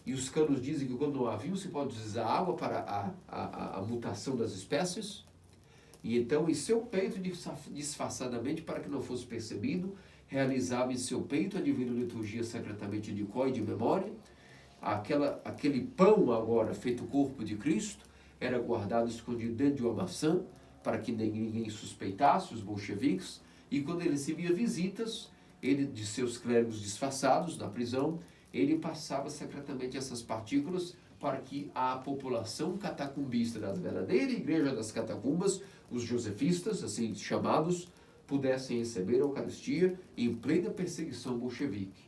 e os canos dizem que quando não há vinho se pode utilizar água para a mutação das espécies. E então, em seu peito, disfarçadamente, para que não fosse percebido, realizava em seu peito a divina liturgia secretamente de có e de memória. Aquele pão agora, feito corpo de Cristo, era guardado escondido dentro de uma maçã, para que ninguém suspeitasse, os bolcheviques. E quando ele recebia visitas, ele, de seus clérigos disfarçados na prisão, ele passava secretamente essas partículas para que a população catacumbista da verdadeira igreja das catacumbas, os josefistas, assim chamados, pudessem receber a Eucaristia em plena perseguição bolchevique.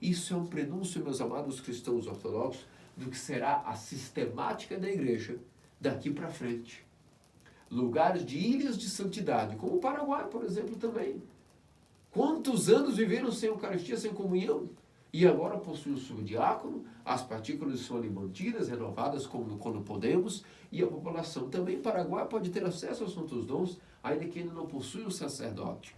Isso é um prenúncio, meus amados cristãos ortodoxos, do que será a sistemática da igreja daqui para frente. Lugares de ilhas de santidade, como o Paraguai, por exemplo, também. Quantos anos viveram sem Eucaristia, sem comunhão? E agora possuem o subdiácono, as partículas são ali mantidas, renovadas quando podemos, e a população também Paraguai pode ter acesso aos santos dons, ainda que ainda não possui o sacerdote.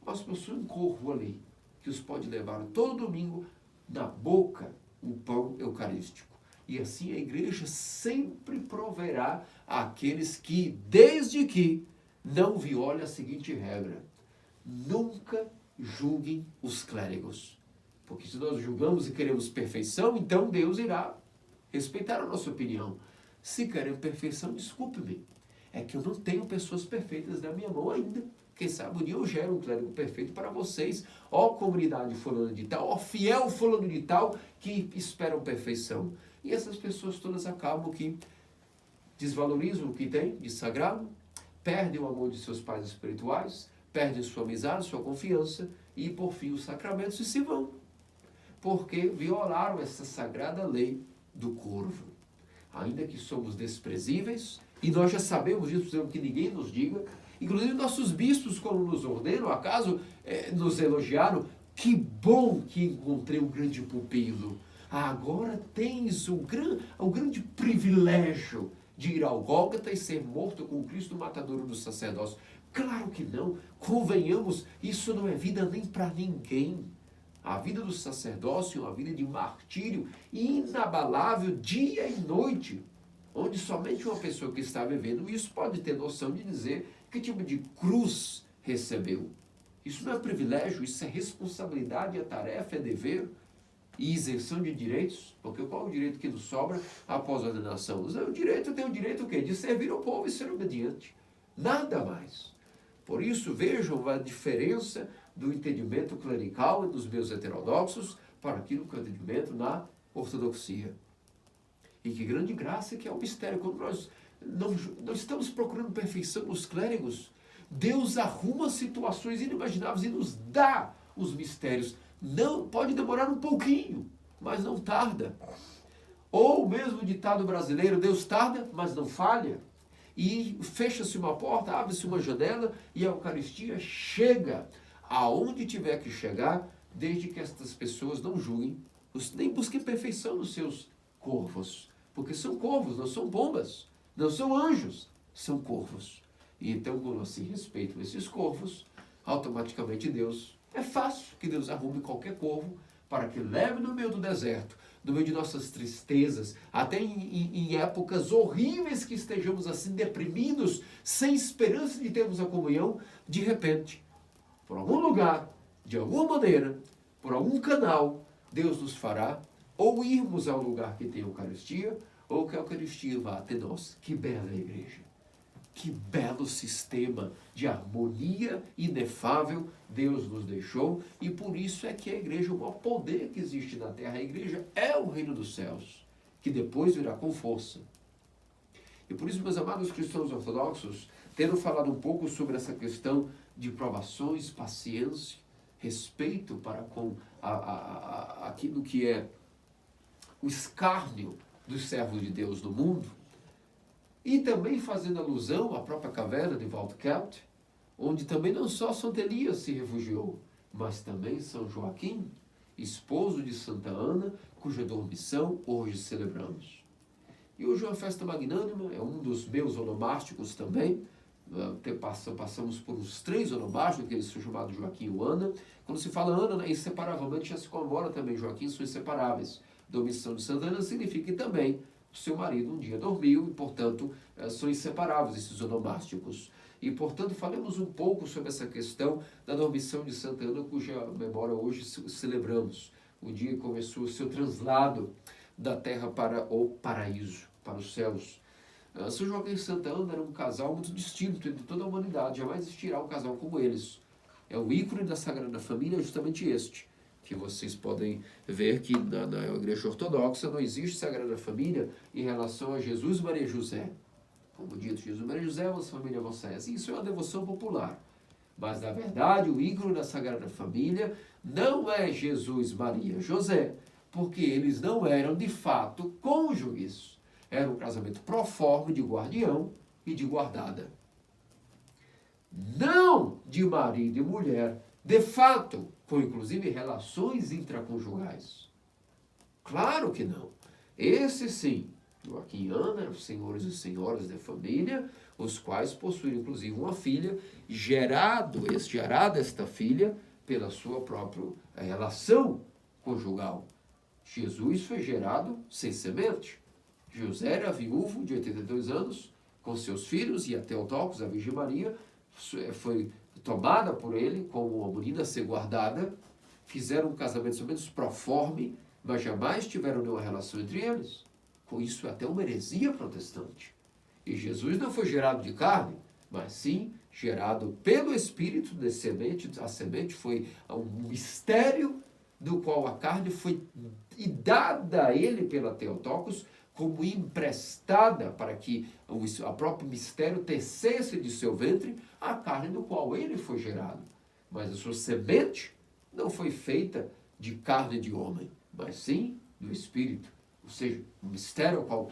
Mas possui um corvo ali, que os pode levar todo domingo na boca o pão eucarístico. E assim a igreja sempre proverá àqueles que, desde que, não violem a seguinte regra: nunca julguem os clérigos. Porque se nós julgamos e queremos perfeição, então Deus irá respeitar a nossa opinião. Se querem perfeição, desculpe-me. É que eu não tenho pessoas perfeitas na minha mão ainda. Quem sabe um dia eu gero um clérigo perfeito para vocês. Ó comunidade fulano de tal, ó fiel fulano de tal, que esperam perfeição. E essas pessoas todas acabam que desvalorizam o que tem de sagrado, perdem o amor de seus pais espirituais, perdem sua amizade, sua confiança e, por fim, os sacramentos e se vão. Porque violaram essa sagrada lei do corvo. Ainda que somos desprezíveis, e nós já sabemos disso, precisamos que ninguém nos diga, inclusive nossos bispos, quando nos ordenam, acaso nos elogiaram: que bom que encontrei um grande pupilo. Agora tens o grande privilégio de ir ao Gólgota e ser morto com Cristo, matador do sacerdócio. Claro que não, convenhamos, isso não é vida nem para ninguém. A vida do sacerdócio é uma vida de martírio inabalável dia e noite, onde somente uma pessoa que está vivendo isso pode ter noção de dizer que tipo de cruz recebeu. Isso não é privilégio, isso é responsabilidade, é tarefa, é dever e isenção de direitos, porque qual é o direito que nos sobra após a ordenação? O direito tem o direito o quê? De servir ao povo e ser obediente. Nada mais. Por isso, vejam a diferença do entendimento clerical e dos meus heterodoxos para aquilo que é o entendimento na ortodoxia. E que grande graça que é o mistério. Quando nós não estamos procurando perfeição nos clérigos, Deus arruma situações inimagináveis e nos dá os mistérios. Não, pode demorar um pouquinho, mas não tarda. Ou mesmo o ditado brasileiro: Deus tarda, mas não falha. E fecha-se uma porta, abre-se uma janela e a Eucaristia chega aonde tiver que chegar, desde que estas pessoas não julguem, nem busquem perfeição nos seus corvos. Porque são corvos, não são pombas, não são anjos, são corvos. E então, quando assim respeitam esses corvos, automaticamente Deus, é fácil que Deus arrume qualquer corvo para que leve no meio do deserto, no meio de nossas tristezas, até em épocas horríveis que estejamos assim deprimidos, sem esperança de termos a comunhão, de repente, por algum lugar, de alguma maneira, por algum canal, Deus nos fará ou irmos ao lugar que tem Eucaristia, ou que a Eucaristia vá até nós. Que bela igreja! Que belo sistema de harmonia inefável Deus nos deixou, e por isso é que a igreja, o maior poder que existe na terra, a igreja é o reino dos céus, que depois virá com força. E por isso, meus amados cristãos ortodoxos, tendo falado um pouco sobre essa questão de provações, paciência, respeito para com aquilo que é o escárnio dos servos de Deus no mundo, e também fazendo alusão à própria caverna de Waldkelt, onde também não só Santo Elias se refugiou, mas também São Joaquim, esposo de Santa Ana, cuja dormição hoje celebramos. E hoje é uma festa magnânima, é um dos meus onomásticos também. Passamos por uns 3 onomásticos, que eles são chamados Joaquim e Ana. Quando se fala Ana, né, inseparavelmente já se comemora também Joaquim, são inseparáveis. Dormição de Santa Ana significa que também o seu marido um dia dormiu e, portanto, são inseparáveis esses onomásticos. E, portanto, falemos um pouco sobre essa questão da dormição de Santa Ana, cuja memória hoje celebramos. O dia que começou o seu translado da terra para o paraíso, para os céus. São Joaquim e Santa Ana era um casal muito distinto entre toda a humanidade. Jamais existirá um casal como eles. É o ícone da Sagrada Família, justamente este, que vocês podem ver que na Igreja Ortodoxa não existe Sagrada Família em relação a Jesus, Maria e José. Como dito, Jesus, Maria e José é uma família vossa. Isso é uma devoção popular. Mas, na verdade, o ícone da Sagrada Família não é Jesus, Maria e José, porque eles não eram, de fato, cônjuges. Era um casamento proforme de guardião e de guardada. Não de marido e mulher, de fato, com inclusive relações intraconjugais. Claro que não. Esse sim, Joaquim e Ana eram senhores e senhoras de família, os quais possuíam inclusive uma filha, gerada esta filha pela sua própria relação conjugal. Jesus foi gerado sem semente. José era viúvo de 82 anos, com seus filhos, e a Theotokos, a Virgem Maria, foi tomada por ele como uma menina a ser guardada. Fizeram um casamento mais ou menos proforme, mas jamais tiveram nenhuma relação entre eles. Com isso é até uma heresia protestante. E Jesus não foi gerado de carne, mas sim gerado pelo Espírito de semente. A semente foi um mistério do qual a carne foi dada a ele pela Theotokos, como emprestada para que o próprio mistério tecesse de seu ventre a carne do qual ele foi gerado. Mas a sua semente não foi feita de carne de homem, mas sim do Espírito. Ou seja, um mistério ao qual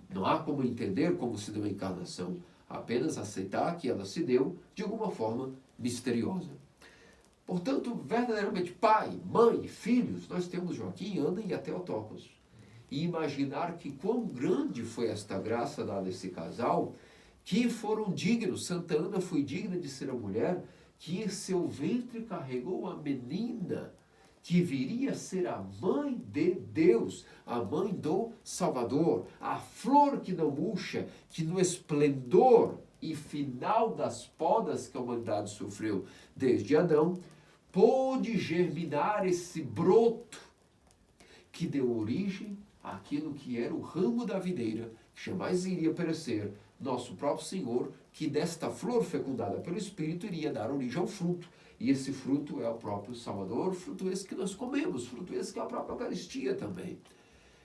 não há como entender como se deu a encarnação, apenas aceitar que ela se deu de alguma forma misteriosa. Portanto, verdadeiramente, pai, mãe, filhos, nós temos Joaquim, Ana e a Theotokos. E imaginar que quão grande foi esta graça dada a esse casal, que foram dignos. Santa Ana foi digna de ser a mulher que em seu ventre carregou a menina, que viria a ser a mãe de Deus, a mãe do Salvador, a flor que não murcha, que no esplendor e final das podas que a humanidade sofreu desde Adão, pôde germinar esse broto que deu origem àquilo que era o ramo da videira, que jamais iria perecer, nosso próprio Senhor, que desta flor fecundada pelo Espírito iria dar origem ao fruto. E esse fruto é o próprio Salvador, fruto esse que nós comemos, fruto esse que é a própria Eucaristia também.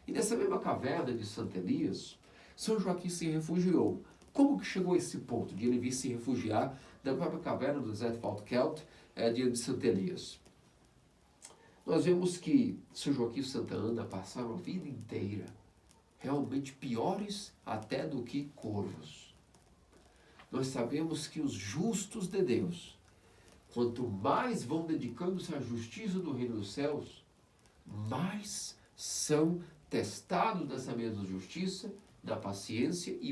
E nessa mesma caverna de Santo Elias, São Joaquim se refugiou. Como que chegou a esse ponto de ele vir se refugiar da própria caverna do deserto Waldkelt, diante de Santo Elias? Nós vemos que São Joaquim e Santa Ana passaram a vida inteira realmente piores até do que corvos. Nós sabemos que os justos de Deus, quanto mais vão dedicando-se à justiça do reino dos céus, mais são testados nessa mesma justiça, na paciência, e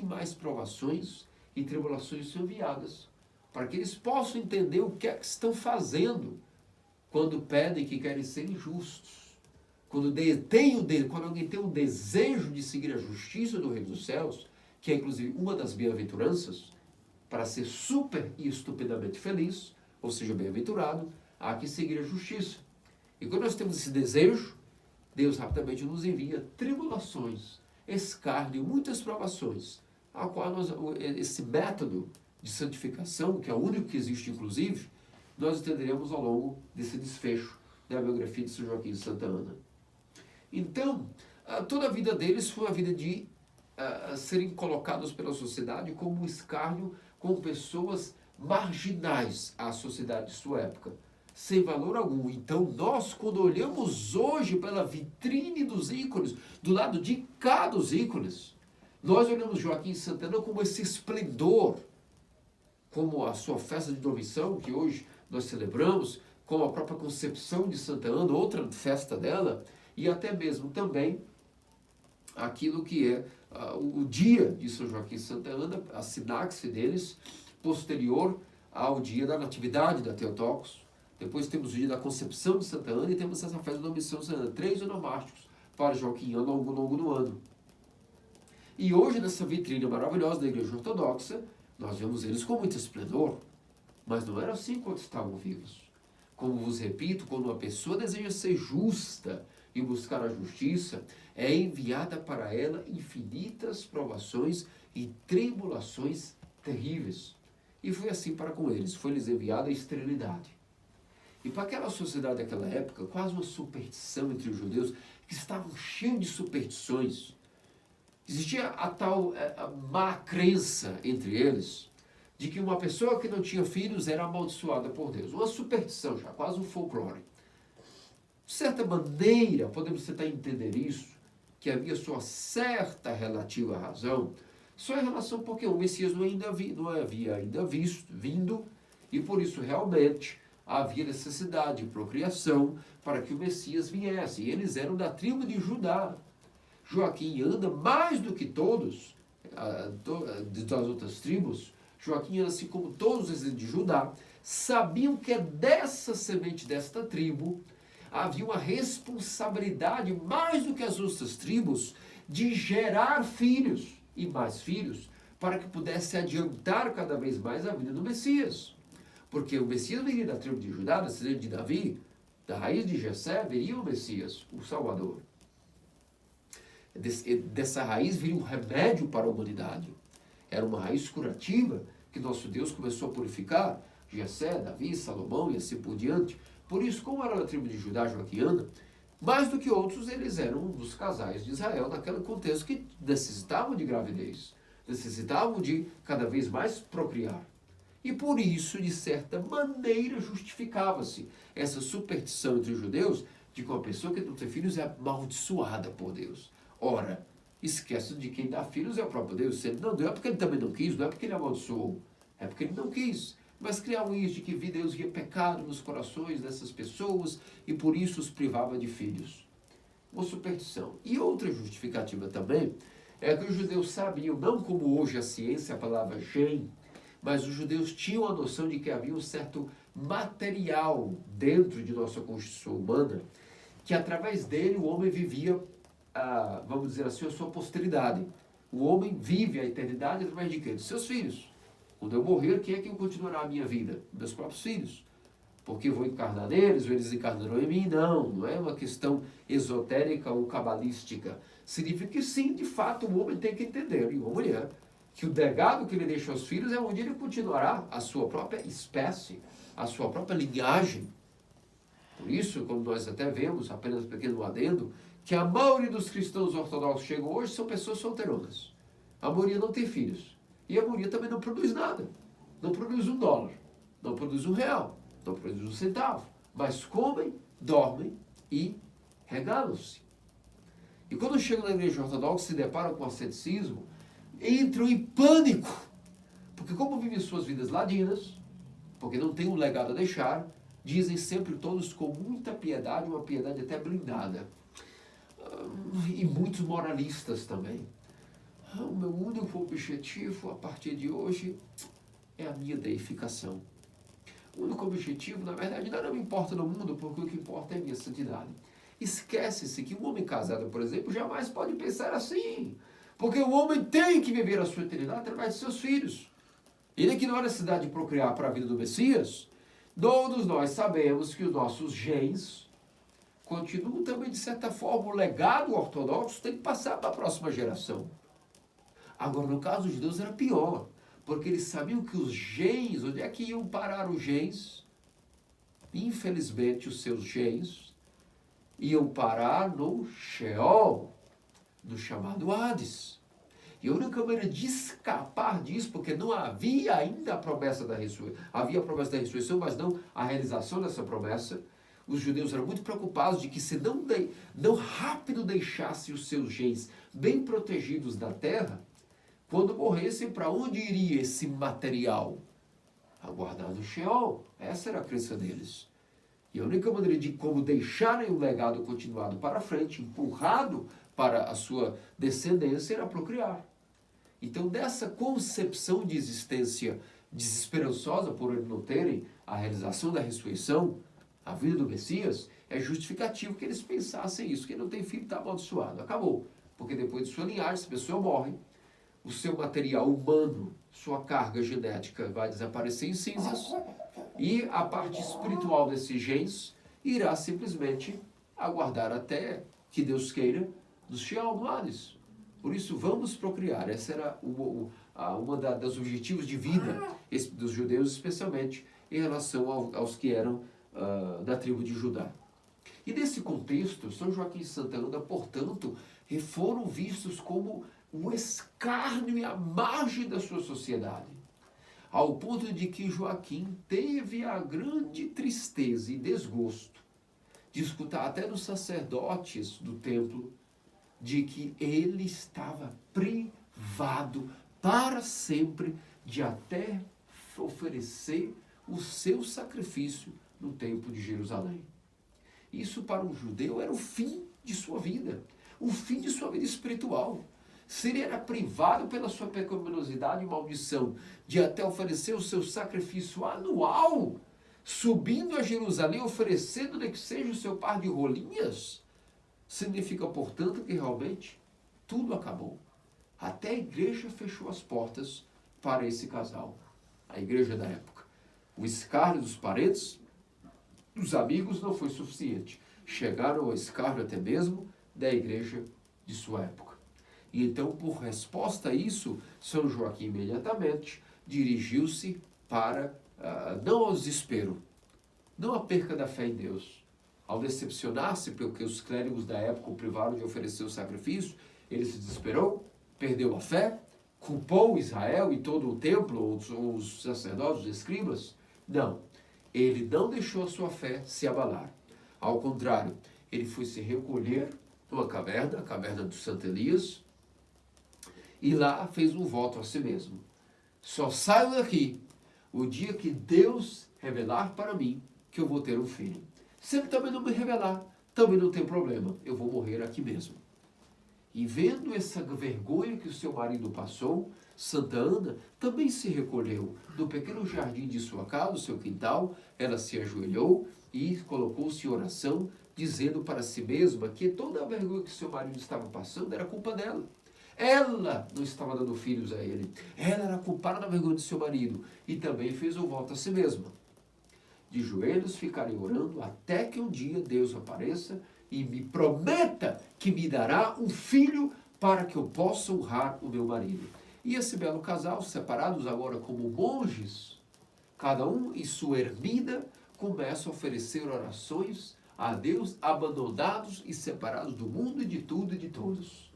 mais provações e tribulações são enviadas. para que eles possam entender o que é que estão fazendo quando pedem que querem ser justos. Quando alguém tem um desejo de seguir a justiça do Reino dos Céus, que é inclusive uma das bem-aventuranças, para ser super e estupidamente feliz, ou seja, bem-aventurado, há que seguir a justiça. E quando nós temos esse desejo, Deus rapidamente nos envia tribulações, escárnio, muitas provações, a qual esse método de santificação, que é o único que existe inclusive, nós entenderemos ao longo desse desfecho da biografia de São Joaquim de Santa Ana. Então, toda a vida deles foi a vida de serem colocados pela sociedade como um escárnio, como pessoas marginais à sociedade de sua época, sem valor algum. Então nós, quando olhamos hoje pela vitrine dos ícones, do lado de cá dos ícones, nós olhamos Joaquim Santana como esse esplendor, como a sua festa de Dormição, que hoje nós celebramos, como a própria Concepção de Santa Ana, outra festa dela, e até mesmo também aquilo que é o dia de São Joaquim de Santa Ana, a sinaxe deles, posterior ao dia da Natividade da Theotokos. Depois temos o dia da Concepção de Santa Ana e temos essa festa da Dormição de Santa Ana. 3 onomásticos para Joaquim ao longo do ano. E hoje, nessa vitrine maravilhosa da Igreja Ortodoxa, nós vemos eles com muito esplendor. Mas não era assim quando estavam vivos. Como vos repito, quando uma pessoa deseja ser justa e buscar a justiça, é enviada para ela infinitas provações e tribulações terríveis. E foi assim para com eles. Foi-lhes enviada a esterilidade. E para aquela sociedade daquela época, quase uma superstição entre os judeus, que estavam cheios de superstições. Existia a tal má crença entre eles, de que uma pessoa que não tinha filhos era amaldiçoada por Deus. Uma superstição já, quase um folclore. De certa maneira, podemos tentar entender isso, que havia sua certa relativa razão, só em relação porque o Messias não havia ainda vindo, e por isso realmente havia necessidade de procriação para que o Messias viesse. E eles eram da tribo de Judá. Joaquim anda mais do que todos das outras tribos. Joaquim anda assim como todos os de Judá. Sabiam que dessa semente desta tribo havia uma responsabilidade mais do que as outras tribos de gerar filhos e mais filhos para que pudesse adiantar cada vez mais a vida do Messias. Porque o Messias viria da tribo de Judá, da cidade de Davi, da raiz de Jessé, viria o Messias, o Salvador. Dessa raiz viria um remédio para a humanidade. Era uma raiz curativa que nosso Deus começou a purificar. Jessé, Davi, Salomão e assim por diante. Por isso, como era a tribo de Judá joaquiana, mais do que outros, eles eram um dos casais de Israel naquele contexto que necessitavam de gravidez, necessitavam de cada vez mais procriar. E por isso, de certa maneira, justificava-se essa superstição entre os judeus de que uma pessoa que não tem filhos é amaldiçoada por Deus. Ora, esquece de quem dá filhos é o próprio Deus. Se ele não deu, é porque ele também não quis, não é porque ele amaldiçoou, é porque ele não quis. Mas criavam isso de que Deus via pecado nos corações dessas pessoas e por isso os privava de filhos. Uma superstição. E outra justificativa também é que os judeus sabiam, não como hoje a ciência, a palavra gen, mas os judeus tinham a noção de que havia um certo material dentro de nossa constituição humana, que através dele o homem vivia, vamos dizer assim, a sua posteridade. O homem vive a eternidade através de quê? Dos seus filhos. Quando eu morrer, quem é que continuará a minha vida? Meus próprios filhos. Porque vou encarnar neles, ou eles encarnarão em mim? Não é uma questão esotérica ou cabalística. Significa que sim, de fato, o homem tem que entender, e uma mulher, que o legado que ele deixa aos filhos é onde ele continuará a sua própria espécie, a sua própria linhagem. Por isso, como nós até vemos, apenas um pequeno adendo, que a maioria dos cristãos ortodoxos que chegam hoje são pessoas solteironas. A maioria não tem filhos. E a maioria também não produz nada. Não produz $1, não produz R$1, não produz $1, mas comem, dormem e regalam-se. E quando chegam na igreja ortodoxa, se deparam com o asceticismo, entram em pânico, porque como vivem suas vidas ladinas, porque não têm um legado a deixar, dizem sempre todos com muita piedade, uma piedade até blindada. E muitos moralistas também. O meu único objetivo a partir de hoje é a minha deificação. O único objetivo, na verdade, nada me importa no mundo, porque o que importa é a minha santidade. Esquece-se que um homem casado, por exemplo, jamais pode pensar assim. Porque o homem tem que viver a sua eternidade através de seus filhos. Ele que não há necessidade de procriar para a vida do Messias, todos nós sabemos que os nossos genes continuam também, de certa forma, o legado ortodoxo tem que passar para a próxima geração. Agora, no caso dos judeus era pior, porque eles sabiam que os genes, onde é que iam parar os genes? Infelizmente, os seus genes iam parar no Sheol, no chamado Hades. E a única maneira de escapar disso, porque não havia ainda a promessa da ressurreição, havia a promessa da ressurreição, mas não a realização dessa promessa, os judeus eram muito preocupados de que se não rápido deixassem os seus genes bem protegidos da terra, quando morressem, para onde iria esse material? Aguardado no Sheol. Essa era a crença deles. E a única maneira de como deixarem o legado continuado para frente, empurrado para a sua descendência, era procriar. Então, dessa concepção de existência desesperançosa por eles não terem a realização da ressurreição, a vida do Messias, é justificativo que eles pensassem isso. Quem não tem filho está amaldiçoado. Acabou. Porque depois de sua linhagem, essa pessoa morre, o seu material humano, sua carga genética vai desaparecer em cinzas e a parte espiritual desses genes irá simplesmente aguardar até que Deus queira nos Sheol no Hades. Por isso, vamos procriar. Essa era uma dos objetivos de vida dos judeus, especialmente em relação aos que eram da tribo de Judá. E nesse contexto, São Joaquim e Santa Ana, portanto, foram vistos como o escárnio e a margem da sua sociedade, ao ponto de que Joaquim teve a grande tristeza e desgosto de escutar até dos sacerdotes do templo de que ele estava privado para sempre de até oferecer o seu sacrifício no templo de Jerusalém. Isso para um judeu era o fim de sua vida, o fim de sua vida espiritual. Se ele era privado pela sua pecaminosidade e maldição de até oferecer o seu sacrifício anual, subindo a Jerusalém, oferecendo nem que seja o seu par de rolinhas, significa, portanto, que realmente tudo acabou. Até a igreja fechou as portas para esse casal, a igreja da época. O escárnio dos parentes, dos amigos, não foi suficiente. Chegaram ao escárnio até mesmo da igreja de sua época. E então, por resposta a isso, São Joaquim imediatamente dirigiu-se para, não ao desespero, não à perca da fé em Deus. Ao decepcionar-se porque os clérigos da época o privaram de oferecer o sacrifício, ele se desesperou, perdeu a fé, culpou Israel e todo o templo, os sacerdotes, os escribas. Não, ele não deixou a sua fé se abalar. Ao contrário, ele foi se recolher numa caverna, a caverna do Santo Elias, e lá fez um voto a si mesmo. Só saio daqui o dia que Deus revelar para mim que eu vou ter um filho. Se ele também não me revelar, também não tem problema, eu vou morrer aqui mesmo. E vendo essa vergonha que o seu marido passou, Santa Ana também se recolheu no pequeno jardim de sua casa, o seu quintal. Ela se ajoelhou e colocou-se em oração, dizendo para si mesma que toda a vergonha que seu marido estava passando era culpa dela. Ela não estava dando filhos a ele. Ela era culpada da vergonha do seu marido. E também fez um voto a si mesma. De joelhos ficarei orando até que um dia Deus apareça e me prometa que me dará um filho para que eu possa honrar o meu marido. E esse belo casal, separados agora como monges, cada um em sua ermida, começa a oferecer orações a Deus, abandonados e separados do mundo e de tudo e de todos.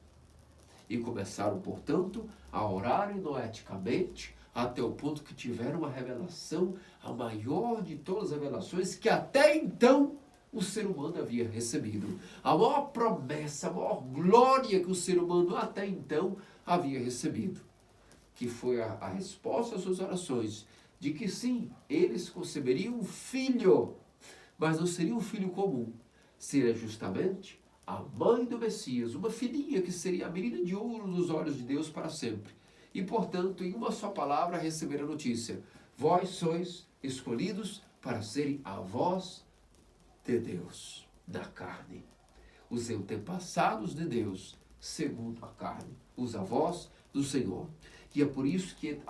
E começaram, portanto, a orarem noeticamente, até o ponto que tiveram uma revelação, a maior de todas as revelações que até então o ser humano havia recebido. A maior promessa, a maior glória que o ser humano até então havia recebido. Que foi a resposta às suas orações, de que sim, eles conceberiam um filho, mas não seria um filho comum. Seria justamente a mãe do Messias, uma filhinha que seria a menina de ouro nos olhos de Deus para sempre. e, portanto, em uma só palavra receberam a notícia: vós sois escolhidos para serem a voz de Deus na carne. Os antepassados de Deus, segundo a carne, os avós do Senhor. E é por isso que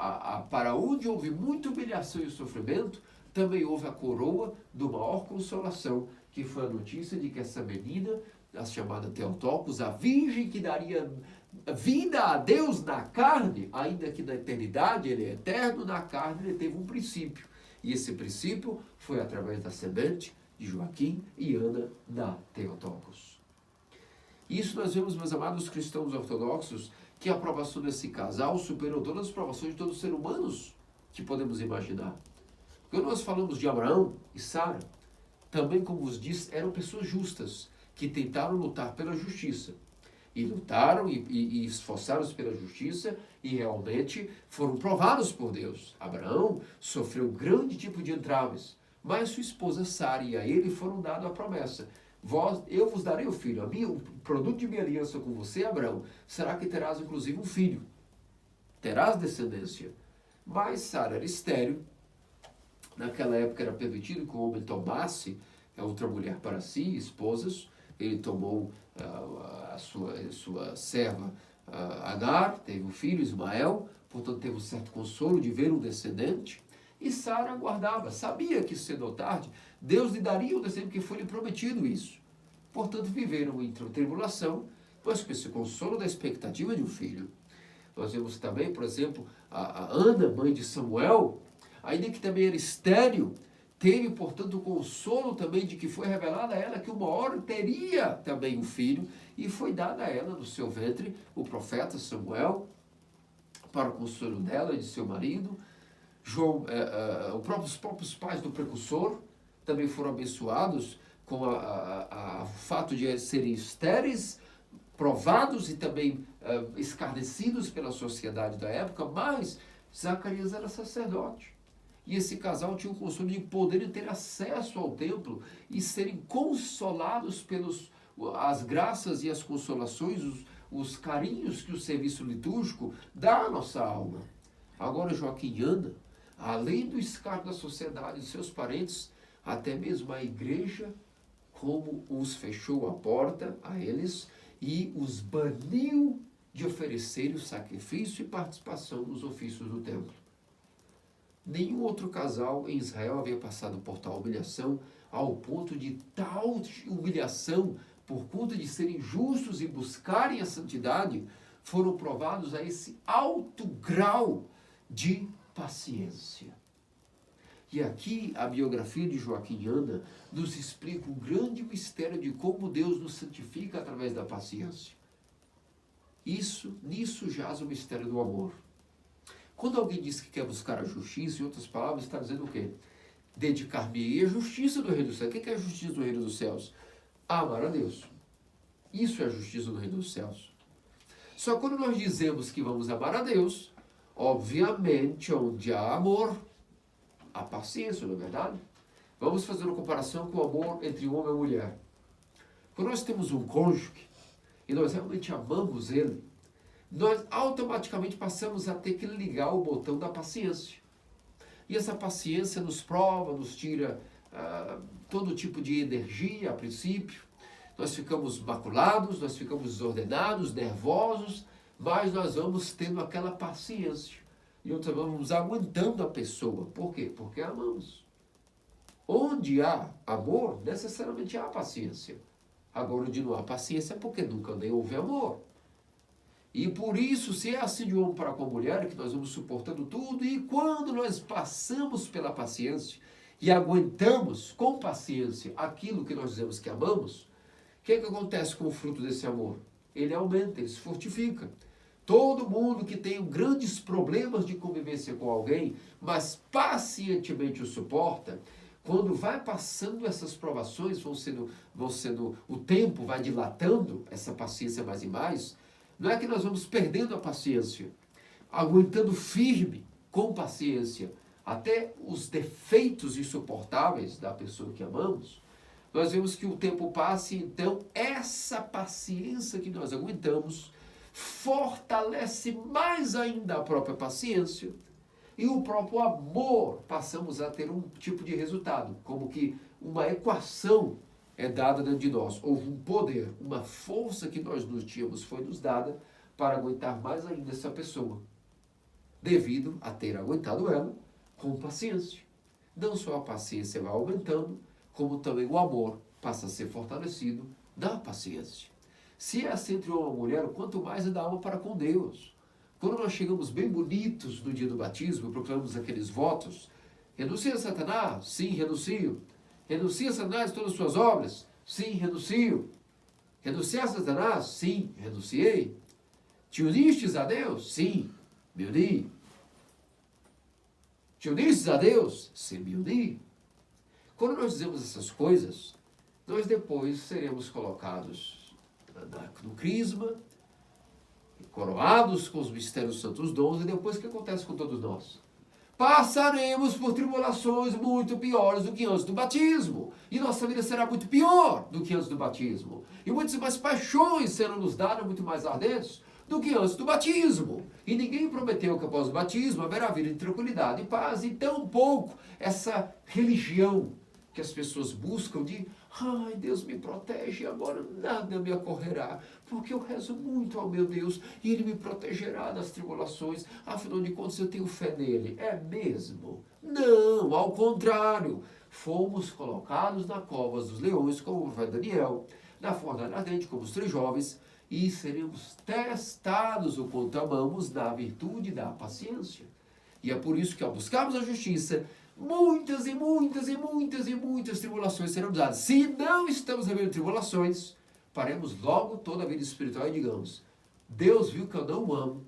para onde houve muita humilhação e sofrimento, também houve a coroa do maior consolação, que foi a notícia de que essa menina, a chamada Theotokos, a virgem que daria vida a Deus na carne, ainda que na eternidade ele é eterno, na carne ele teve um princípio. E esse princípio foi através da semente de Joaquim e Ana na Theotokos. Isso nós vemos, meus amados cristãos ortodoxos, que a aprovação desse casal superou todas as provações de todos os seres humanos que podemos imaginar. Quando nós falamos de Abraão e Sara, também, como vos disse, eram pessoas justas, que tentaram lutar pela justiça. E lutaram e esforçaram-se pela justiça e realmente foram provados por Deus. Abraão sofreu um grande tipo de entraves, mas sua esposa Sara e a ele foram dadas a promessa: eu vos darei o filho, o produto de minha aliança com você, Abraão, será que terás inclusive um filho. Terás descendência. Mas Sara era estéril. Naquela época era permitido que o homem tomasse outra mulher para si, esposas. Ele tomou a sua serva Agar, teve um filho, Ismael, portanto teve um certo consolo de ver um descendente. E Sara aguardava, sabia que cedo ou tarde Deus lhe daria o descendente, porque foi lhe prometido isso. Portanto, viveram em tribulação, mas com esse consolo da expectativa de um filho. Nós vemos também, por exemplo, a Ana, mãe de Samuel, ainda que também era estéril, teve, portanto, o consolo também de que foi revelado a ela que uma hora teria também um filho, e foi dado a ela no seu ventre o profeta Samuel, para o consolo dela e de seu marido. Os próprios pais do precursor também foram abençoados com o fato de serem estéreis, provados e também escarnecidos pela sociedade da época, mas Zacarias era sacerdote. E esse casal tinha o consolo de poderem ter acesso ao templo e serem consolados pelas as graças e as consolações, os carinhos que o serviço litúrgico dá à nossa alma. Agora Joaquim e Ana, além do escárnio da sociedade, de seus parentes, até mesmo a igreja, como os fechou a porta a eles e os baniu de oferecerem o sacrifício e participação nos ofícios do templo. Nenhum outro casal em Israel havia passado por tal humilhação, ao ponto de tal humilhação, por conta de serem justos e buscarem a santidade, foram provados a esse alto grau de paciência. E aqui a biografia de Joaquim e Ana nos explica o grande mistério de como Deus nos santifica através da paciência. Nisso jaz o mistério do amor. Quando alguém diz que quer buscar a justiça, em outras palavras, está dizendo o quê? Dedicar-me à justiça do Reino dos Céus. O que é a justiça do Reino dos Céus? Amar a Deus. Isso é a justiça do Reino dos Céus. Só quando nós dizemos que vamos amar a Deus, obviamente, onde há amor, há paciência, não é verdade? Vamos fazer uma comparação com o amor entre um homem e mulher. Quando nós temos um cônjuge e nós realmente amamos ele, nós automaticamente passamos a ter que ligar o botão da paciência. E essa paciência nos prova, nos tira todo tipo de energia a princípio. Nós ficamos maculados, nós ficamos desordenados, nervosos, mas nós vamos tendo aquela paciência. E nós vamos aguentando a pessoa. Por quê? Porque amamos. Onde há amor, necessariamente há paciência. Agora, onde não há paciência é porque nunca nem houve amor. E por isso, se é assim de um homem para com a mulher, que nós vamos suportando tudo, e quando nós passamos pela paciência e aguentamos com paciência aquilo que nós dizemos que amamos, o que acontece com o fruto desse amor? Ele aumenta, ele se fortifica. Todo mundo que tem grandes problemas de convivência com alguém, mas pacientemente o suporta, quando vai passando essas provações, o tempo vai dilatando essa paciência mais e mais, não é que nós vamos perdendo a paciência, aguentando firme, com paciência, até os defeitos insuportáveis da pessoa que amamos, nós vemos que o tempo passa e então essa paciência que nós aguentamos fortalece mais ainda a própria paciência e o próprio amor. Passamos a ter um tipo de resultado, como que uma equação é dada dentro de nós. Houve um poder, uma força que nós não tínhamos foi nos dada para aguentar mais ainda essa pessoa, devido a ter aguentado ela com paciência. Não só a paciência vai aumentando, como também o amor passa a ser fortalecido na paciência. Se é assim entre uma mulher, quanto mais ainda alma para com Deus. Quando nós chegamos bem bonitos no dia do batismo, proclamamos aqueles votos: renuncia a Satanás? Sim, renuncio. Renuncia a Satanás todas as suas obras? Sim, renuncio. Renunciar a Satanás? Sim, renunciei. Te unistes a Deus? Sim, me uni. Te unistes a Deus? Sim, me uni. Quando nós dizemos essas coisas, nós depois seremos colocados no crisma, coroados com os mistérios santos dons, e depois o que acontece com todos nós? Passaremos por tribulações muito piores do que antes do batismo. E nossa vida será muito pior do que antes do batismo. E muitas mais paixões serão nos dadas, muito mais ardentes, do que antes do batismo. E ninguém prometeu que após o batismo haverá vida de tranquilidade e paz, e tampouco essa religião que as pessoas buscam de: ai, Deus me protege, agora nada me ocorrerá, porque eu rezo muito ao meu Deus e Ele me protegerá das tribulações, afinal de contas eu tenho fé nele. É mesmo? Não, ao contrário. Fomos colocados na cova dos leões, como vai Daniel, na fornalha ardente, como os 3 jovens, e seremos testados o quanto amamos na virtude da paciência. E é por isso que, ao buscarmos a justiça, muitas e muitas e muitas e muitas tribulações serão dadas. Se não estamos vivendo tribulações, paremos logo toda a vida espiritual e digamos: Deus viu que eu não o amo,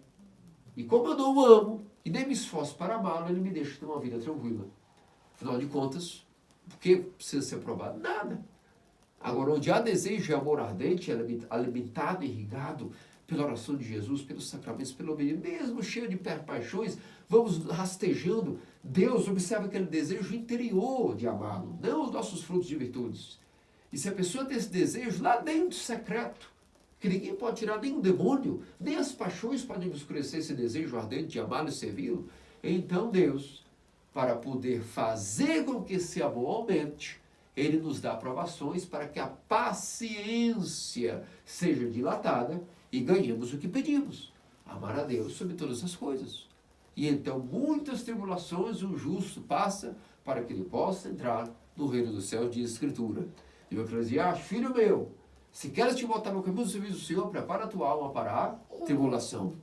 e como eu não o amo, e nem me esforço para amá-lo, Ele me deixa ter uma vida tranquila. Afinal de contas, por que precisa ser provado? Nada. Agora, onde há desejo e amor ardente, alimentado e irrigado pela oração de Jesus, pelos sacramentos, pelo obediência, mesmo cheio de paixões, vamos rastejando. Deus observa aquele desejo interior de amá-lo, não os nossos frutos de virtudes. E se a pessoa tem esse desejo lá dentro, secreto, que ninguém pode tirar, nem um demônio, nem as paixões podem obscurecer esse desejo ardente de amá-lo e servi-lo, então Deus, para poder fazer com que esse amor aumente, Ele nos dá provações para que a paciência seja dilatada e ganhemos o que pedimos: amar a Deus sobre todas as coisas. E então muitas tribulações o justo passa para que ele possa entrar no reino dos céus, diz a Escritura. E o Eclesiastes: filho meu, se queres te botar no caminho do serviço do Senhor, prepara a tua alma para a tribulação.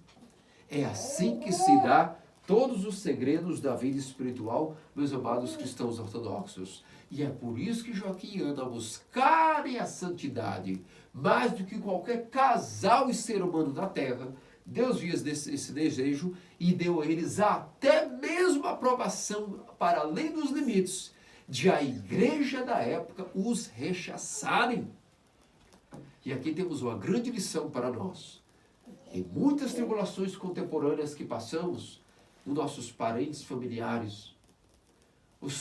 É assim que se dá todos os segredos da vida espiritual, meus amados cristãos ortodoxos. E é por isso que Joaquim e Ana buscarem a santidade, mais do que qualquer casal e ser humano da terra. Deus viu esse desejo e deu a eles até mesmo a aprovação, para além dos limites, de a igreja da época os rechaçarem. E aqui temos uma grande lição para nós. Em muitas tribulações contemporâneas que passamos, nos nossos parentes, familiares,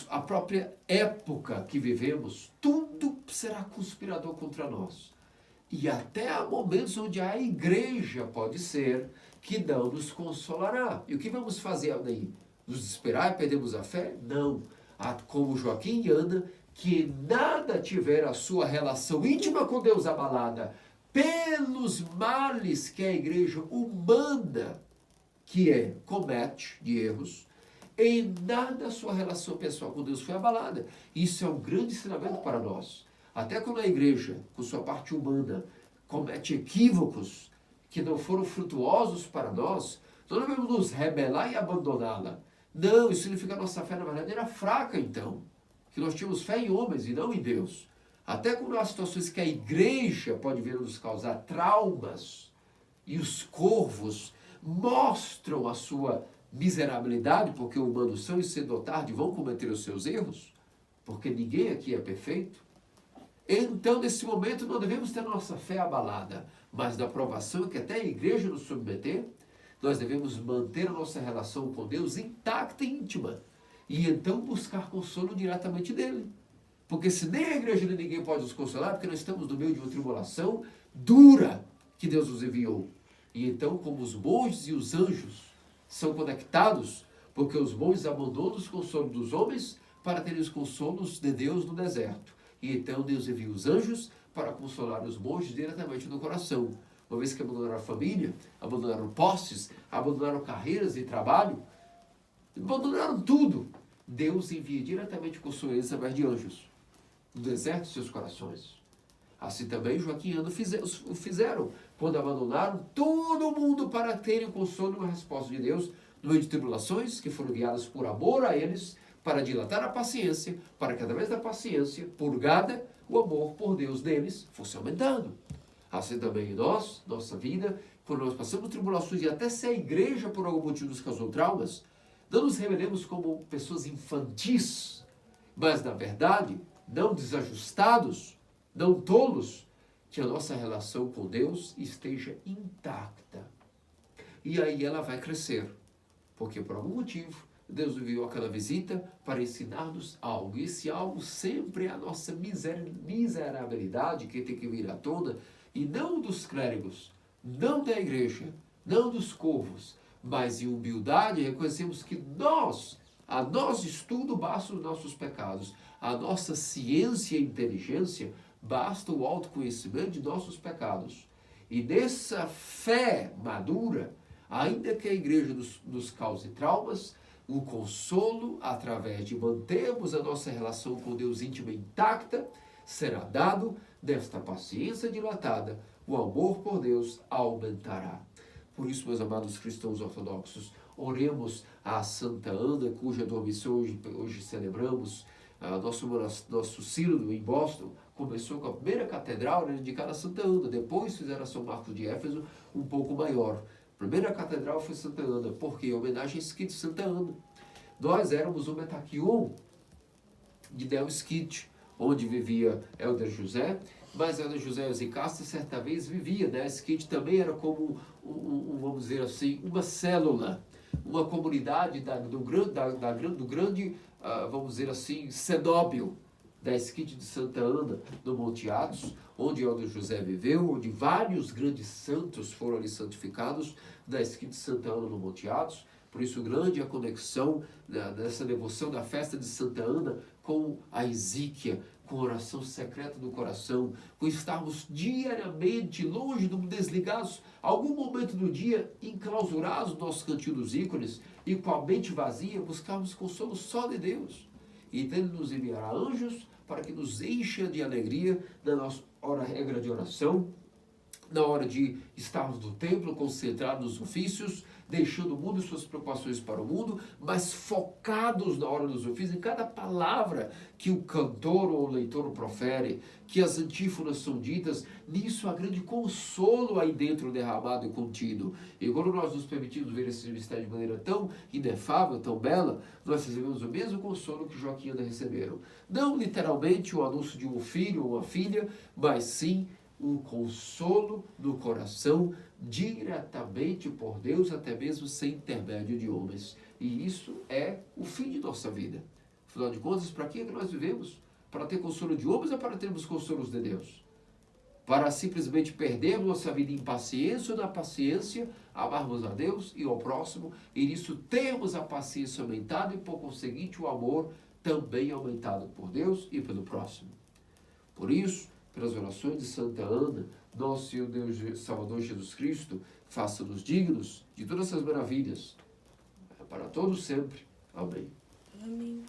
a própria época que vivemos, tudo será conspirador contra nós. E até há momentos onde a igreja pode ser que não nos consolará. E o que vamos fazer daí? Nos desesperar e perdermos a fé? Não. Como Joaquim e Ana, que nada tiver a sua relação íntima com Deus abalada pelos males que a igreja humana comete de erros, em nada a sua relação pessoal com Deus foi abalada. Isso é um grande ensinamento para nós. Até quando a igreja, com sua parte humana, comete equívocos que não foram frutuosos para nós, nós não devemos nos rebelar e abandoná-la. Não, isso significa que a nossa fé, na verdade, era fraca, então. Que nós tínhamos fé em homens e não em Deus. Até quando há situações que a igreja pode vir a nos causar traumas, e os corvos mostram a sua miserabilidade, porque humanos são e cedo ou tarde vão cometer os seus erros, porque ninguém aqui é perfeito. Então, nesse momento, não devemos ter nossa fé abalada, mas na provação que até a igreja nos submeter, nós devemos manter a nossa relação com Deus intacta e íntima, e então buscar consolo diretamente dele. Porque se nem a igreja nem ninguém pode nos consolar, porque nós estamos no meio de uma tribulação dura que Deus nos enviou. E então, como os monges e os anjos são conectados, porque os monges abandonam os consolos dos homens para terem os consolos de Deus no deserto. E então Deus envia os anjos para consolar os monges diretamente no coração. Uma vez que abandonaram a família, abandonaram posses, abandonaram carreiras e trabalho, abandonaram tudo, Deus envia diretamente consolo através de anjos no deserto de seus corações. Assim também Joaquim e Ana o fizeram, quando abandonaram todo mundo para terem o consolo e a resposta de Deus no meio de tribulações que foram guiadas por amor a eles, para dilatar a paciência, para que através da paciência, purgada, o amor por Deus deles fosse aumentando. Assim também nós, nossa vida, quando nós passamos tribulações e até se a igreja por algum motivo nos causou traumas, não nos revelemos como pessoas infantis, mas na verdade, não desajustados, não tolos, que a nossa relação com Deus esteja intacta. E aí ela vai crescer, porque por algum motivo Deus enviou aquela visita para ensinar-nos algo. E esse algo sempre é a nossa miserabilidade que tem que vir à tona, e não dos clérigos, não da igreja, não dos corvos, mas em humildade reconhecemos que a nosso estudo basta os nossos pecados, a nossa ciência e inteligência basta o autoconhecimento de nossos pecados. E nessa fé madura, ainda que a igreja nos cause traumas, o consolo, através de mantermos a nossa relação com Deus íntima e intacta, será dado desta paciência dilatada, o amor por Deus aumentará. Por isso, meus amados cristãos ortodoxos, oremos a Santa Ana, cuja dormição hoje celebramos. Nosso sínodo em Boston começou com a primeira catedral dedicada a Santa Ana, depois fizeram a São Marcos de Éfeso um pouco maior. A primeira catedral foi Santa Ana, porque em homenagem a Skid Santa Ana. Nós éramos o metaquion de Del Skid, onde vivia Elder José, mas Elder José Zicasta certa vez vivia, né? Skid também era como, vamos dizer assim, uma célula, uma comunidade do grande, vamos dizer assim, cenóbio da Skid de Santa Ana, no Monte Athos, onde Elder José viveu, onde vários grandes santos foram ali santificados, da Skid de Santa Ana no Monte Athos. Por isso, grande a conexão dessa devoção da festa de Santa Ana com a exíquia, com a oração secreta do coração, com estarmos diariamente longe, desligados, algum momento do dia, enclausurados no nosso cantinho dos ícones, e com a mente vazia, buscarmos consolo só de Deus. E então Ele nos enviará anjos para que nos encha de alegria na nossa regra de oração, na hora de estarmos no templo, concentrados nos ofícios, deixando o mundo e suas preocupações para o mundo, mas focados na hora dos ofícios, em cada palavra que o cantor ou o leitor profere, que as antífonas são ditas, nisso há grande consolo aí dentro derramado e contínuo. E quando nós nos permitimos ver esse mistério de maneira tão inefável, tão bela, nós recebemos o mesmo consolo que Joaquim e Ana receberam. Não literalmente o anúncio de um filho ou uma filha, mas sim um consolo no coração, diretamente por Deus, até mesmo sem intermédio de homens. E isso é o fim de nossa vida. Afinal de contas, para que nós vivemos? Para ter consolo de homens ou para termos consolos de Deus? Para simplesmente perdermos nossa vida em paciência ou na paciência, amarmos a Deus e ao próximo, e nisso termos a paciência aumentada e, por conseguinte, o amor também aumentado por Deus e pelo próximo. Por isso, pelas orações de Santa Ana, nosso Senhor Deus Salvador Jesus Cristo, faça-nos dignos de todas essas maravilhas, para todos sempre. Amém. Amém.